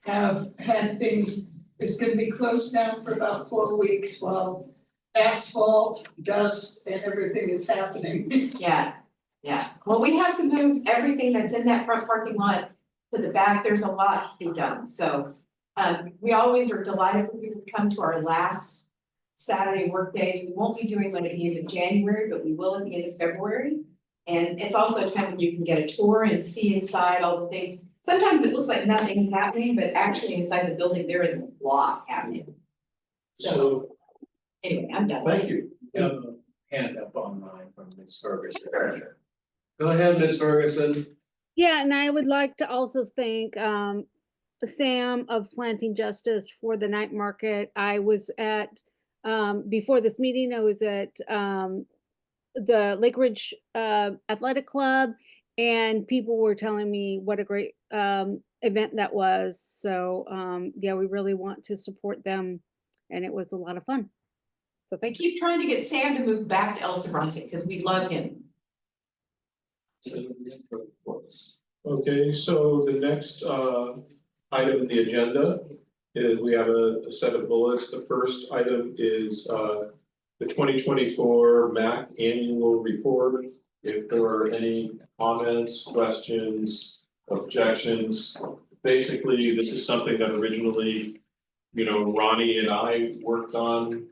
have had things. It's gonna be closed down for about 4 weeks while asphalt, dust, and everything is happening. Yeah, yeah. Well, we have to move everything that's in that front parking lot to the back. There's a lot to be done, so. We always are delighted when people come to our last Saturday work days. We won't be doing one at the end of January, but we will at the end of February. And it's also a time when you can get a tour and see inside all the things. Sometimes it looks like nothing's happening, but actually inside the building, there is a lot happening. So anyway, I'm done. Thank you. We have a hand up online from Ms. Ferguson. Go ahead, Ms. Ferguson. Yeah, and I would like to also thank Sam of Planting Justice for the night market. I was at, before this meeting, I was at the Lake Ridge Athletic Club, and people were telling me what a great event that was. So yeah, we really want to support them, and it was a lot of fun. So thank you. Keep trying to get Sam to move back to El Sobrante because we love him. Okay, so the next item on the agenda is we have a set of bullets. The first item is the 2024 MAC annual report. If there are any comments, questions, objections, basically this is something that originally, Ronnie and I worked on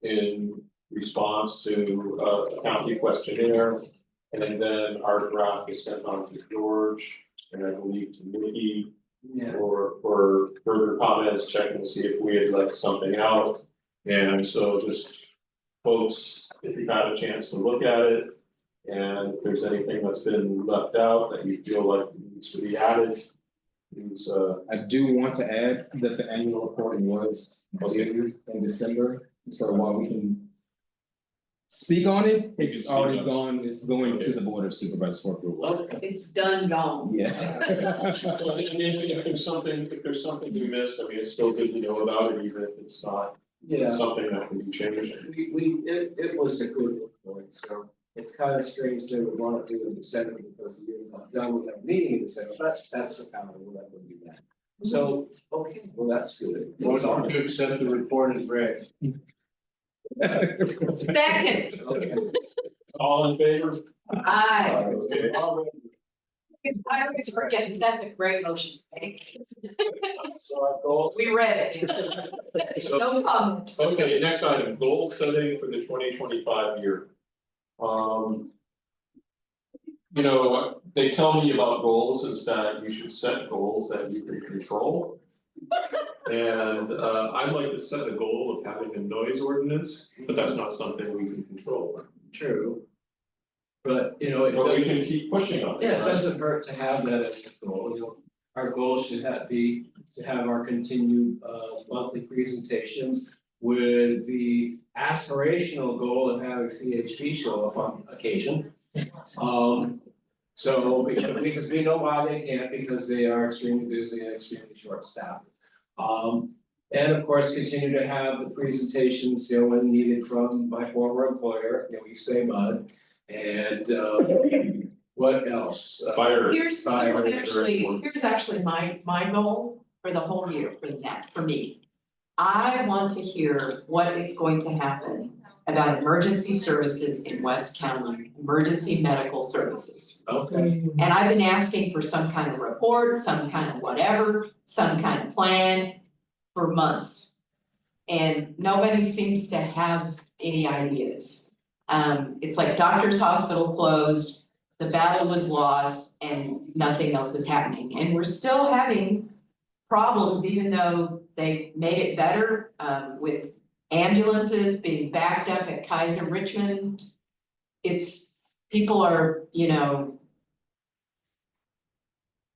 in response to a county questionnaire. And then our draft is sent on to George and I believe to Nikki. For further comments, checking to see if we had left something out. And so just folks, if you've had a chance to look at it. And if there's anything that's been left out that you feel like needs to be added. Please, I do want to add that the annual reporting was due in December, so while we can speak on it, it's already gone, it's going to the Board of Supervisors for approval. It's done, gone. Yeah. if there's something we missed, I mean, it's still good to know about it, even if it's not. Yeah. Something that can be changed. It was a good point, so. It's kind of strange they would want to do it in December because the year's not done with that meeting in December, but that's the power, we'll let them do that. So, okay, well, that's good. Motion to accept the report is read. Second. All in favor? Aye. Okay. Because I always forget, that's a great motion to make. So our goal. We read it. No comment. Okay, next item, goal setting for the 2025 year. You know, they tell me about goals is that you should set goals that you can control. And I'd like to set a goal of having a noise ordinance, but that's not something we can control. True. But, you know, it But we doesn't. can keep pushing on it. Yeah, it right? doesn't hurt to have that as a goal, you know, our goal should be to have our continued monthly presentations. With the aspirational goal of having CHP show up on occasion. So because we know why they can't, because they are extremely busy and extremely short staffed. And of course, continue to have the presentations, you know, when needed from my former employer, you know, East Bay Mud. And what else? Fire. Here's Fire is very actually my goal for the whole year for me. I want to hear what is going to happen about emergency services in West County, emergency medical services. Okay. And I've been asking for some kind of report, some kind of whatever, some kind of plan for months. And nobody seems to have any ideas. It's like Doctors Hospital closed, the battle was lost, and nothing else is happening. And we're still having problems, even though they made it better, with ambulances being backed up at Kaiser Richmond. People are, you know,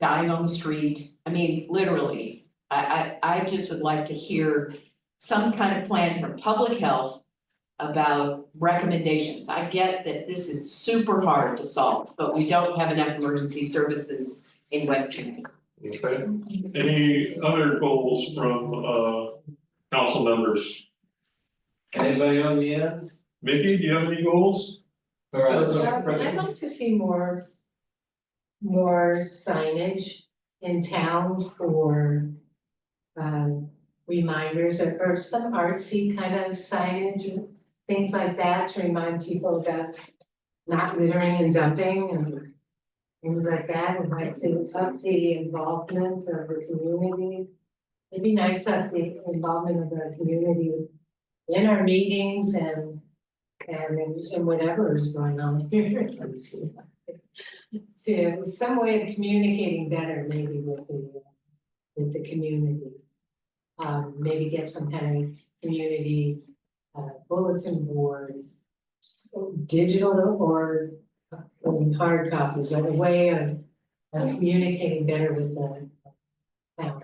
dying on the street. I mean, literally, I just would like to hear some kind of plan from public health about recommendations. I get that this is super hard to solve, but we don't have enough emergency services in West County. Okay, any other goals from council members? Anybody on the end? Mickey, do you have any goals? I'd like to see more signage in town for reminders or some artsy kind of signage, things like that to remind people about not littering and dumping and things like that. I'd like to up the involvement of the community. It'd be nice to have the involvement of the community in our meetings and whatever is going on here. To some way of communicating better maybe with the community. Maybe get some kind of community bulletin board, digital or hard copies, or a way of communicating better with the town,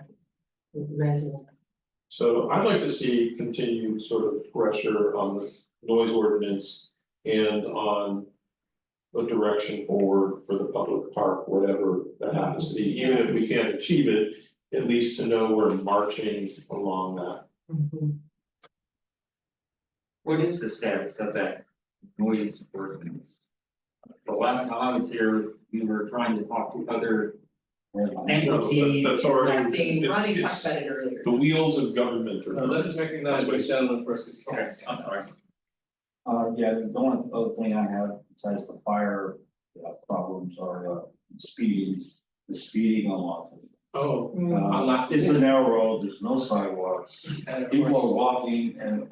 with the residents. So I'd like to see continued sort of pressure on the noise ordinance and on the direction forward for the public park, whatever that happens to be, even if we can't achieve it, at least to know we're marching along that. What is the status of that noise ordinance? The last time I was here, we were trying to talk to other entities. That's already, Ronnie talked it's, about it earlier. the wheels of government are. Let's recognize this gentleman first, because he Okay, has. I'm sorry. Yeah, the only other thing I have besides the fire problems are the speeding on Lockwood. Oh, on Lockwood. It's a narrow road, there's no sidewalks, And of people course- are walking, and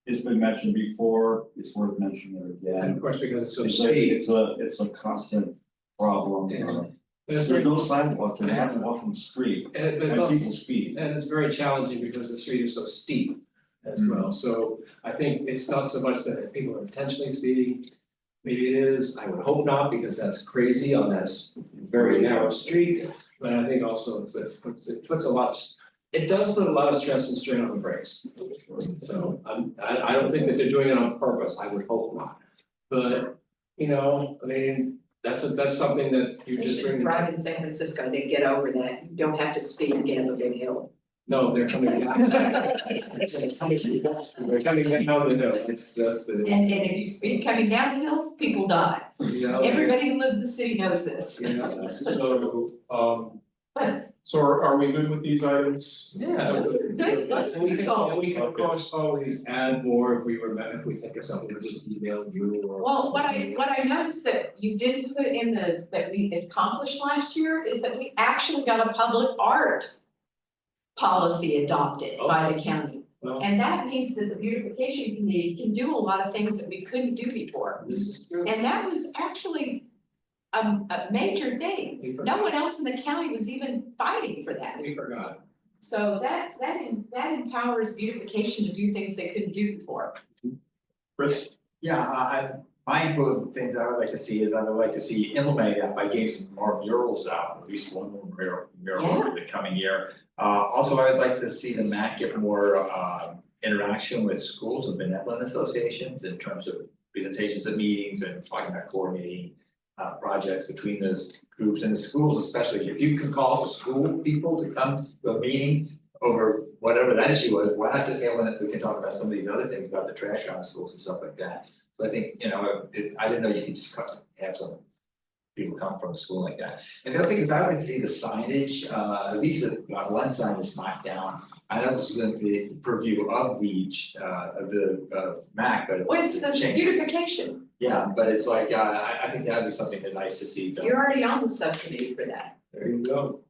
it's been mentioned before, it's worth mentioning it again. And of course, because it's so It's steep. it's a constant problem, Yeah. It's there's very- no sidewalks, and they have to walk on the street, And but it's and also- people speed. And it's very challenging because the street is so steep as Mm-hmm. well, so I think it's not so much that people are intentionally speeding. Maybe it is, I would hope not, because that's crazy on that very narrow street, but I think also it puts a lot. It does put a lot of stress and strain on the brakes. So I don't think that they're doing it on purpose, I would hope not. But, you know, I mean, that's something that you They just should bring. drive in San Francisco, they get over that, you don't have to speed to get up a big hill. No, they're coming down. They're coming down the hill, that's the. And if you speed coming down the hills, people die. Yeah. Everybody who lives in the city knows this. Yeah, so are we good with these items? Yeah. Good, let's And we can, go. and we can across all these, add more if we remember, if we think of something, we'll just email you or. Well, what I noticed that you didn't put in that we accomplished last year is that we actually got a public art policy adopted by the county. Well, And that means that the beautification committee can do a lot of things that we couldn't do before. this is true. And that was actually a major thing. No one else in the county was even fighting for that. We forgot. So that empowers beautification to do things they couldn't do before. Chris? Yeah, my input things I would like to see is I would like to see implementing that by getting some more murals out, at least one more mural over the coming year. Also, I would like to see the MAC get more interaction with schools and benevolent associations in terms of presentations at meetings and talking about coordinating projects between those groups and the schools, especially if you can call the school people to come to a meeting over whatever that issue was, why not just have one that we can talk about some of these other things about the trash on schools and stuff like that. So I think, I didn't know you could just have some people come from a school like that. And the other thing is I would like to see the signage, at least one sign is knocked down. I know this isn't the purview of the MAC, but. Well, it's this change. beautification. Yeah, but it's like, I think that would be something that's nice to see done. You're already on the subcommittee for that. There you go.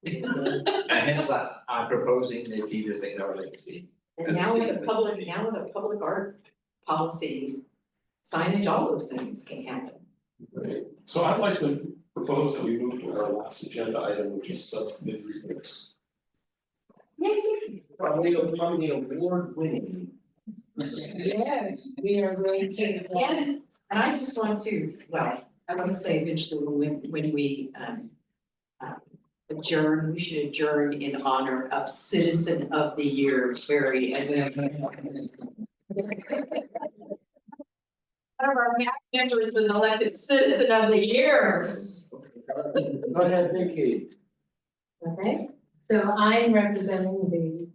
And hence I'm proposing that these are things I would like to see. And now with a public art policy, signage, all those things can happen. Right, so I'd like to propose that we move to our last agenda item, which is subcommittee reports. Probably award winning. Yes, we are going to. And I just want to, I want to say eventually when we adjourn, we should adjourn in honor of Citizen of the Year, Terry, and then. One of our members was elected Citizen of the Year. Go ahead, Vicky. Okay, so I'm representing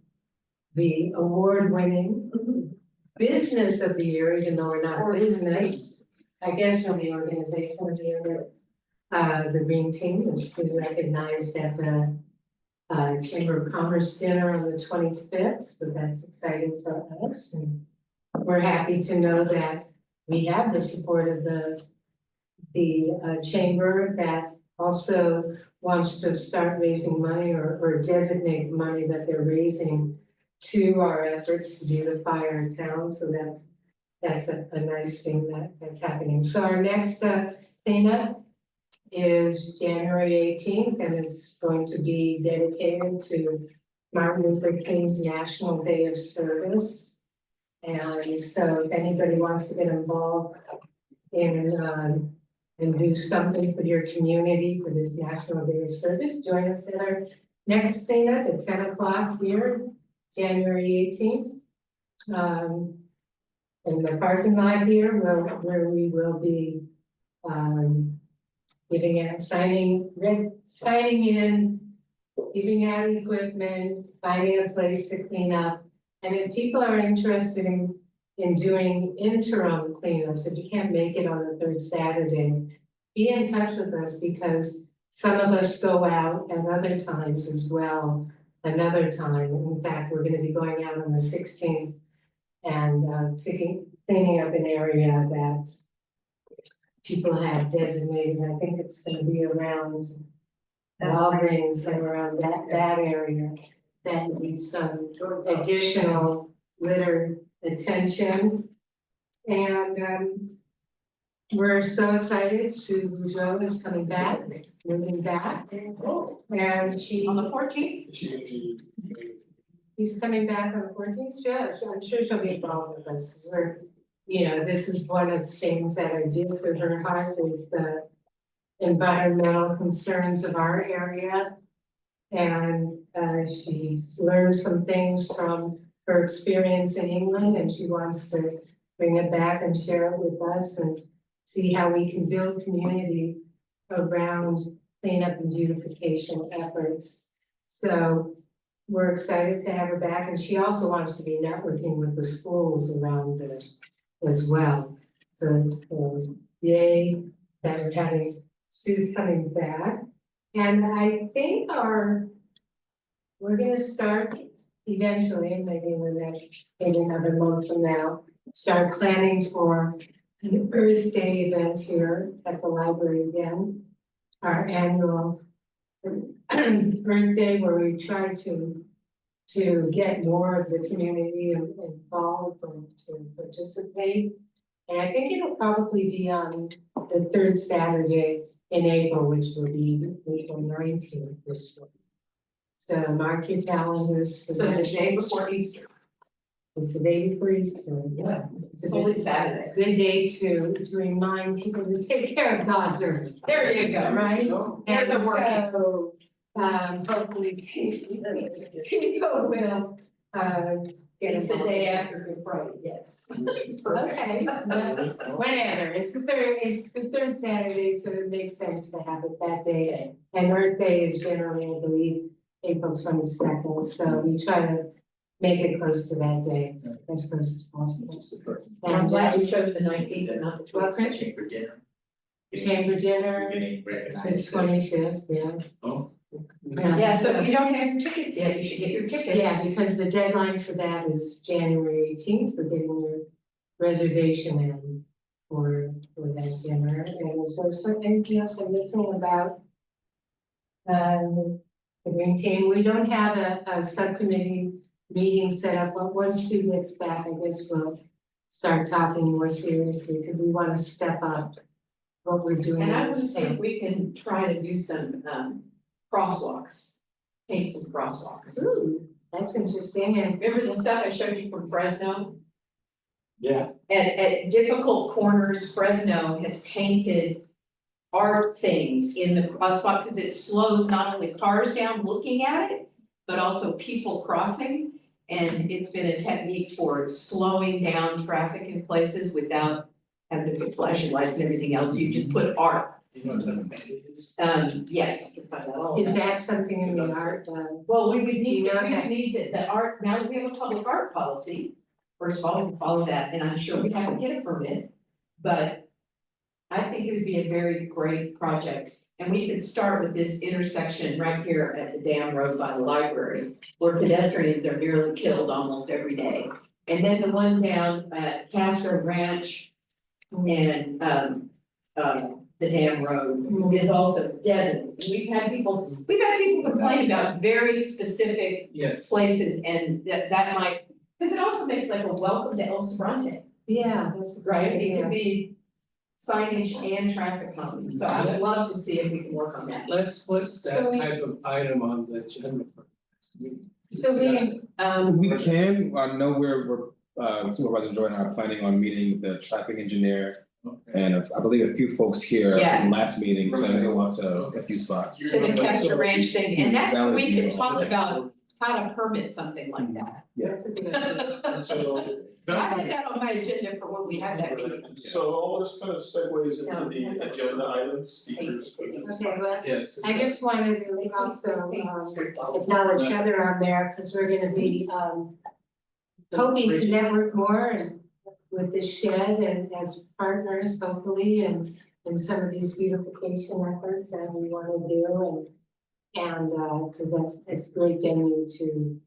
the award-winning Business of the Year, even though we're not a business. I guess from the organization of the year, the Green Team is being recognized at the Chamber of Commerce dinner on the 25th, so that's exciting for us. And we're happy to know that we have the support of the chamber that also wants to start raising money or designate money that they're raising to our efforts to beautify our town. So that's a nice thing that's happening. So our next cleanup is January 18th, and it's going to be dedicated to Martin Luther King's National Day of Service. And so if anybody wants to get involved in and do something for your community for this National Day of Service, join us at our next cleanup at 10 o'clock here, January 18th. In the parking lot here where we will be giving out, signing in, giving out equipment, finding a place to clean up. And if people are interested in doing interim cleanups, if you can't make it on the third Saturday, be in touch with us because some of us go out at other times as well, another time. In fact, we're gonna be going out on the 16th and cleaning up an area that people have designated. I think it's gonna be around Walgreens and around that area that needs some additional litter attention. And we're so excited. Sue Boudreau is coming back, moving back. And she. On the 14th? She's coming back on the 14th, sure, I'm sure she'll be involved with us, because we're, this is one of the things that are dear for her heart is the environmental concerns of our area. And she's learned some things from her experience in England, and she wants to bring it back and share it with us and see how we can build community around cleanup and beautification efforts. So we're excited to have her back, and she also wants to be networking with the schools around this as well. So, yay, that we're having Sue coming back. And I think we're gonna start eventually, maybe in the next, maybe another month from now, start planning for an Earth Day event here at the library again. Our annual Earth Day, where we try to get more of the community involved and to participate. And I think it'll probably be on the third Saturday in April, which will be April 19th this year. So mark your calendars. For So the that. day before Easter. It's the day before Easter, yeah. It's a Holy good Saturday. Good day to remind people to take care of God's earth. There you go. Right? There's a And word. so, hopefully people will, get It's the involved. day after Good Friday, yes. Okay, whatever, it's the third Saturday, so it makes sense to have it that day. And Earth Day is generally, I believe, April 22nd, so we try to make it close to that day, as close as possible. I'm glad you chose the 19th and not the Well, 22nd. Chamber dinner. Chamber dinner, Getting the recognized. 25th, yeah. Oh. Yeah, so if you don't have your tickets yet, you should get your tickets. Yeah, because the deadline for that is January 18th for getting your reservation in for that dinner. And is there something else I'm missing about the green team? We don't have a subcommittee meeting set up, but once Sue gets back, I guess we'll start talking more seriously, because we want to step up what we're doing. And I in want to this see if town. we can try to do some crosswalks, paint some crosswalks. Ooh, that's interesting, and Remember the stuff I showed you from Fresno? Yeah. At difficult corners, Fresno has painted art things in the crosswalk, because it slows not only cars down looking at it, but also people crossing. And it's been a technique for slowing down traffic in places without having to put flashing lights and everything else, you just put art. You know what an amendment is? Yes, I can find that all. is that something in the art, Well, we would need to, Yeah, we okay. would need to, the art, now that we have a public art policy, first of all, we can follow that, and I'm sure we have to get a permit. But I think it would be a very great project, and we could start with this intersection right here at the dam road by the library, where pedestrians are nearly killed almost every day. And then the one down at Castro Ranch and the dam road is also dead. We've had people complain about very specific Yes. places, and that might, because it also makes like a welcome to El Sobrante, yeah, that's a great right? It idea. could be signage and traffic calming, so I would love to see if we can work on that. Let's put So- that type of item on the agenda for next meeting. So We can, I know we're Supervisor Jordan are planning on meeting the traffic engineer. And I believe a few folks here Yeah. from last meeting, so I go out to a few spots. To the Castro Ranch thing, and that's where we Valley could View. talk about how to permit something like that. That's a good idea. So I had that on my agenda for when we have that meeting. So all this kind of segues into the agenda items, speakers. Okay, well, Yes. I just wanted to also acknowledge Heather on there, because we're gonna be hoping to network more and with this shed and as partners hopefully and some of these beautification efforts that we wanna do and because it's a great venue to,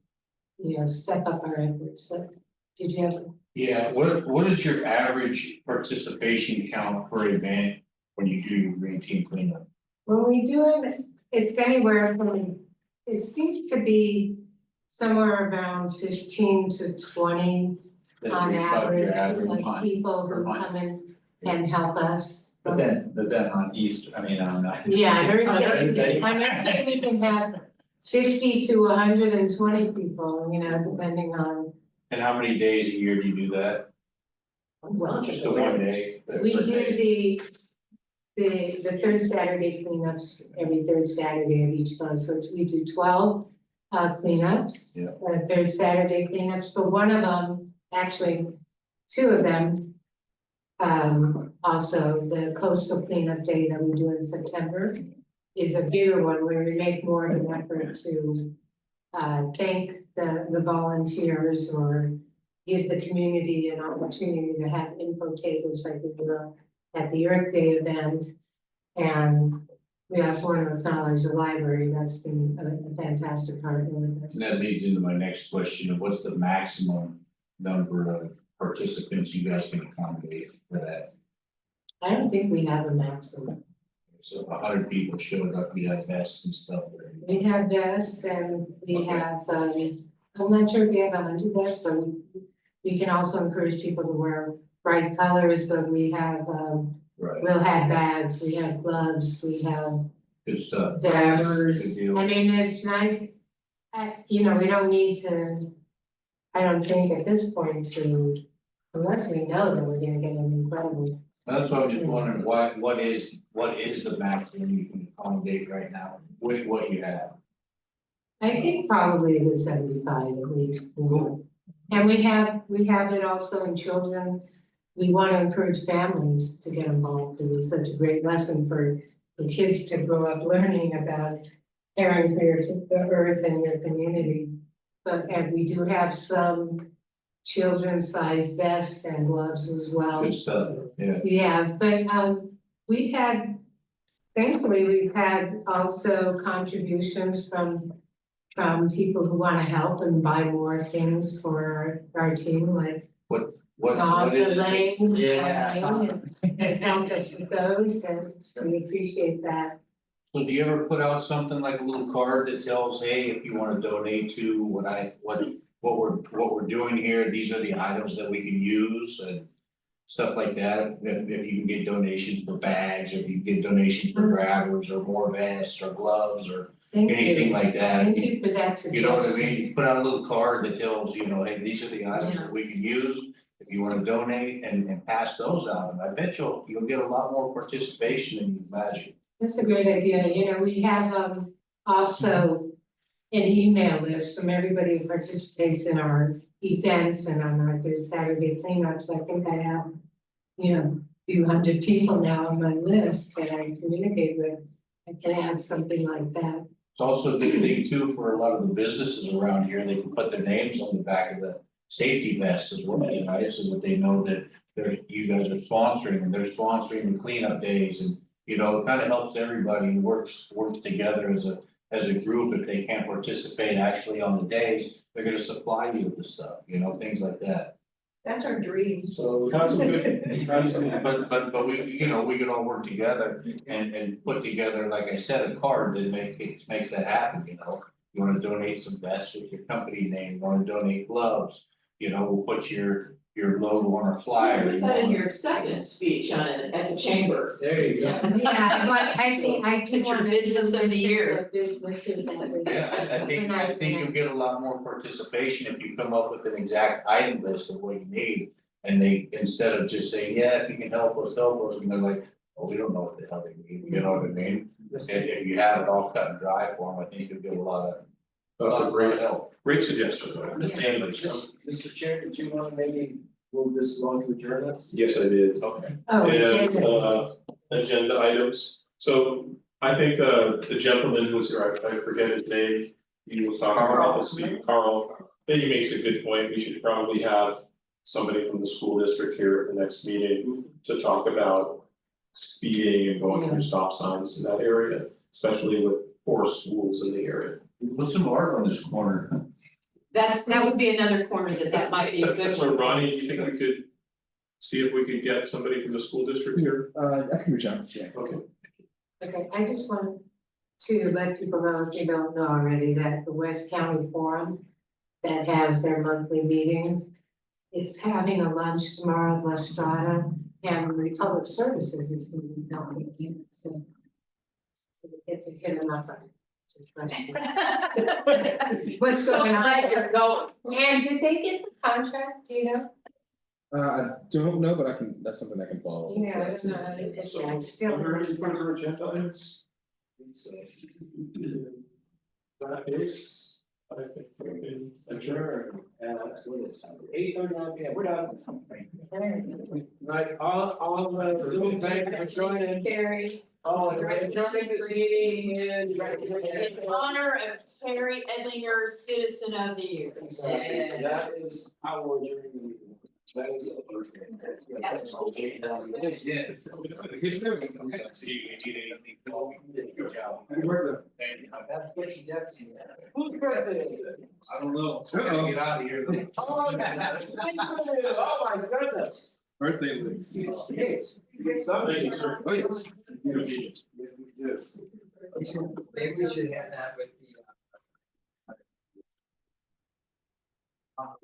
step up our efforts. So did you have? Yeah, what is your average participation count per event when you do your green team cleanup? When we do it, it's anywhere from, it seems to be somewhere around 15 to 20 That's on about your average, average like people per who month. come in and help us. But then on Easter, on Yeah, Very very, I think we can have 50 to 120 people, depending on. And how many days a year do you do that? Just the one day? We do the third Saturday cleanups every third Saturday of each month, so we do 12 cleanups. Yeah. Third Saturday cleanups, but one of them, actually, two of them. Also, the coastal cleanup day that we do in September is a bigger one where we make more of an effort to thank the volunteers or give the community an opportunity to have info tables like we do at the Earth Day event. And we also want to acknowledge the library, that's been a fantastic partner with us. And that leads into my next question, of what's the maximum number of participants you guys can accommodate for that? I don't think we have a maximum. So 100 people showed up, we have vests and stuff. We have vests and we have, I'm not sure if we have 100 vests, but we can also encourage people to wear bright colors, but we have, Right, we'll have bags, we have gloves, we have good stuff. vests. Good deal. I mean, it's nice, you know, we don't need to, I don't think at this point to, unless we know that we're gonna get an incredible. That's why I'm just wondering, what is the maximum you can accommodate right now with what you have? I think probably the 75 at least, you know. And we have it also in children. We want to encourage families to get involved because it's such a great lesson for kids to grow up learning about caring for the earth and your community. But and we do have some children's size vests and gloves as well. Good stuff, yeah. Yeah, but thankfully, we've had also contributions from people who want to help and buy more things for our team, like What is it? lanes, Yeah. and helped us with those, and we appreciate that. So do you ever put out something like a little card that tells, hey, if you wanna donate to what we're doing here, these are the items that we can use and stuff like that, if you can get donations for bags, or if you can get donations for grabbers or more vests or gloves or anything like that. Thank you for that You know what I suggestion. mean? You put out a little card that tells, you know, hey, these are the items that we can use. If you wanna donate and pass those out, and I bet you'll get a lot more participation than you imagine. That's a great idea, you know, we have also an email list from everybody who participates in our events and on our Saturday cleanups. I think I have, you know, a few hundred people now on my list that I communicate with. I can add something like that. It's also a good thing too for a lot of the businesses around here, they can put their names on the back of the safety vests as well, right? So that they know that you guys are sponsoring and they're sponsoring the cleanup days, and you know, it kind of helps everybody works together as a group. If they can't participate actually on the days, they're gonna supply you with the stuff, you know, things like that. That's our dream. So we have some good, But we, you know, we can all work together and put together, like I said, a card that makes that happen, you know. You wanna donate some vests with your company name, you wanna donate gloves, you know, we'll put your logo on our flyer. Put that in your acceptance speech at the chamber. There you go. Yeah, but I think I do It's your want to. business of the year. Businesses and Yeah, I think you'll get a lot more participation if you come up with an exact item list of what you need. And they, instead of just saying, yeah, if you can help us, and they're like, oh, we don't know what the hell they need, you know what I mean? If you have it all cut and dry for them, I think you'll get a lot of help. great suggestion. Mr. Chair, did you want to maybe move this along to adjourn? Yes, I did. Okay. Oh, And okay. agenda items, so I think the gentleman who was here, I forget his name. He was talking about this, Carl, I think he makes a good point, we should probably have somebody from the school district here at the next meeting to talk about speeding and going through stop signs in that area, especially with 4 schools in the area. Put some art on this corner. That would be another corner that might be a good So one. Ronnie, you think we could see if we could get somebody from the school district here? I can reach out, yeah. Okay. Okay, I just want to let people know, if you don't know already, that the West County Forum that has their monthly meetings is having a lunch tomorrow at La Strada, and Republic Services is going to be helping, so we get to hit them up. What's going on? You're going. And did they get the contract, do you know? I don't know, but that's something I can follow. Yeah, it's not, it's still. Are there any further agenda items? That is, I think we can Adjourn at what is it, 8:39 p.m. We're done. Right, all Zoom, thank you for joining. Terry, Oh, and we're adjourning this meeting in. in honor of Terry Edlinger, Citizen of the Year. Exactly, so that is how we're adjourning the meeting. That is a birthday. Yes. Okay, yes. See, you need anything, good job. Happy birthday. Thank you. That's what you just seen. Whose birthday is it? I don't know, so we gotta get out of here. Oh, Oh, my goodness. Birthday links. Yes. Thank you, sir. Oh, yes. Yes. Maybe we should have that with the.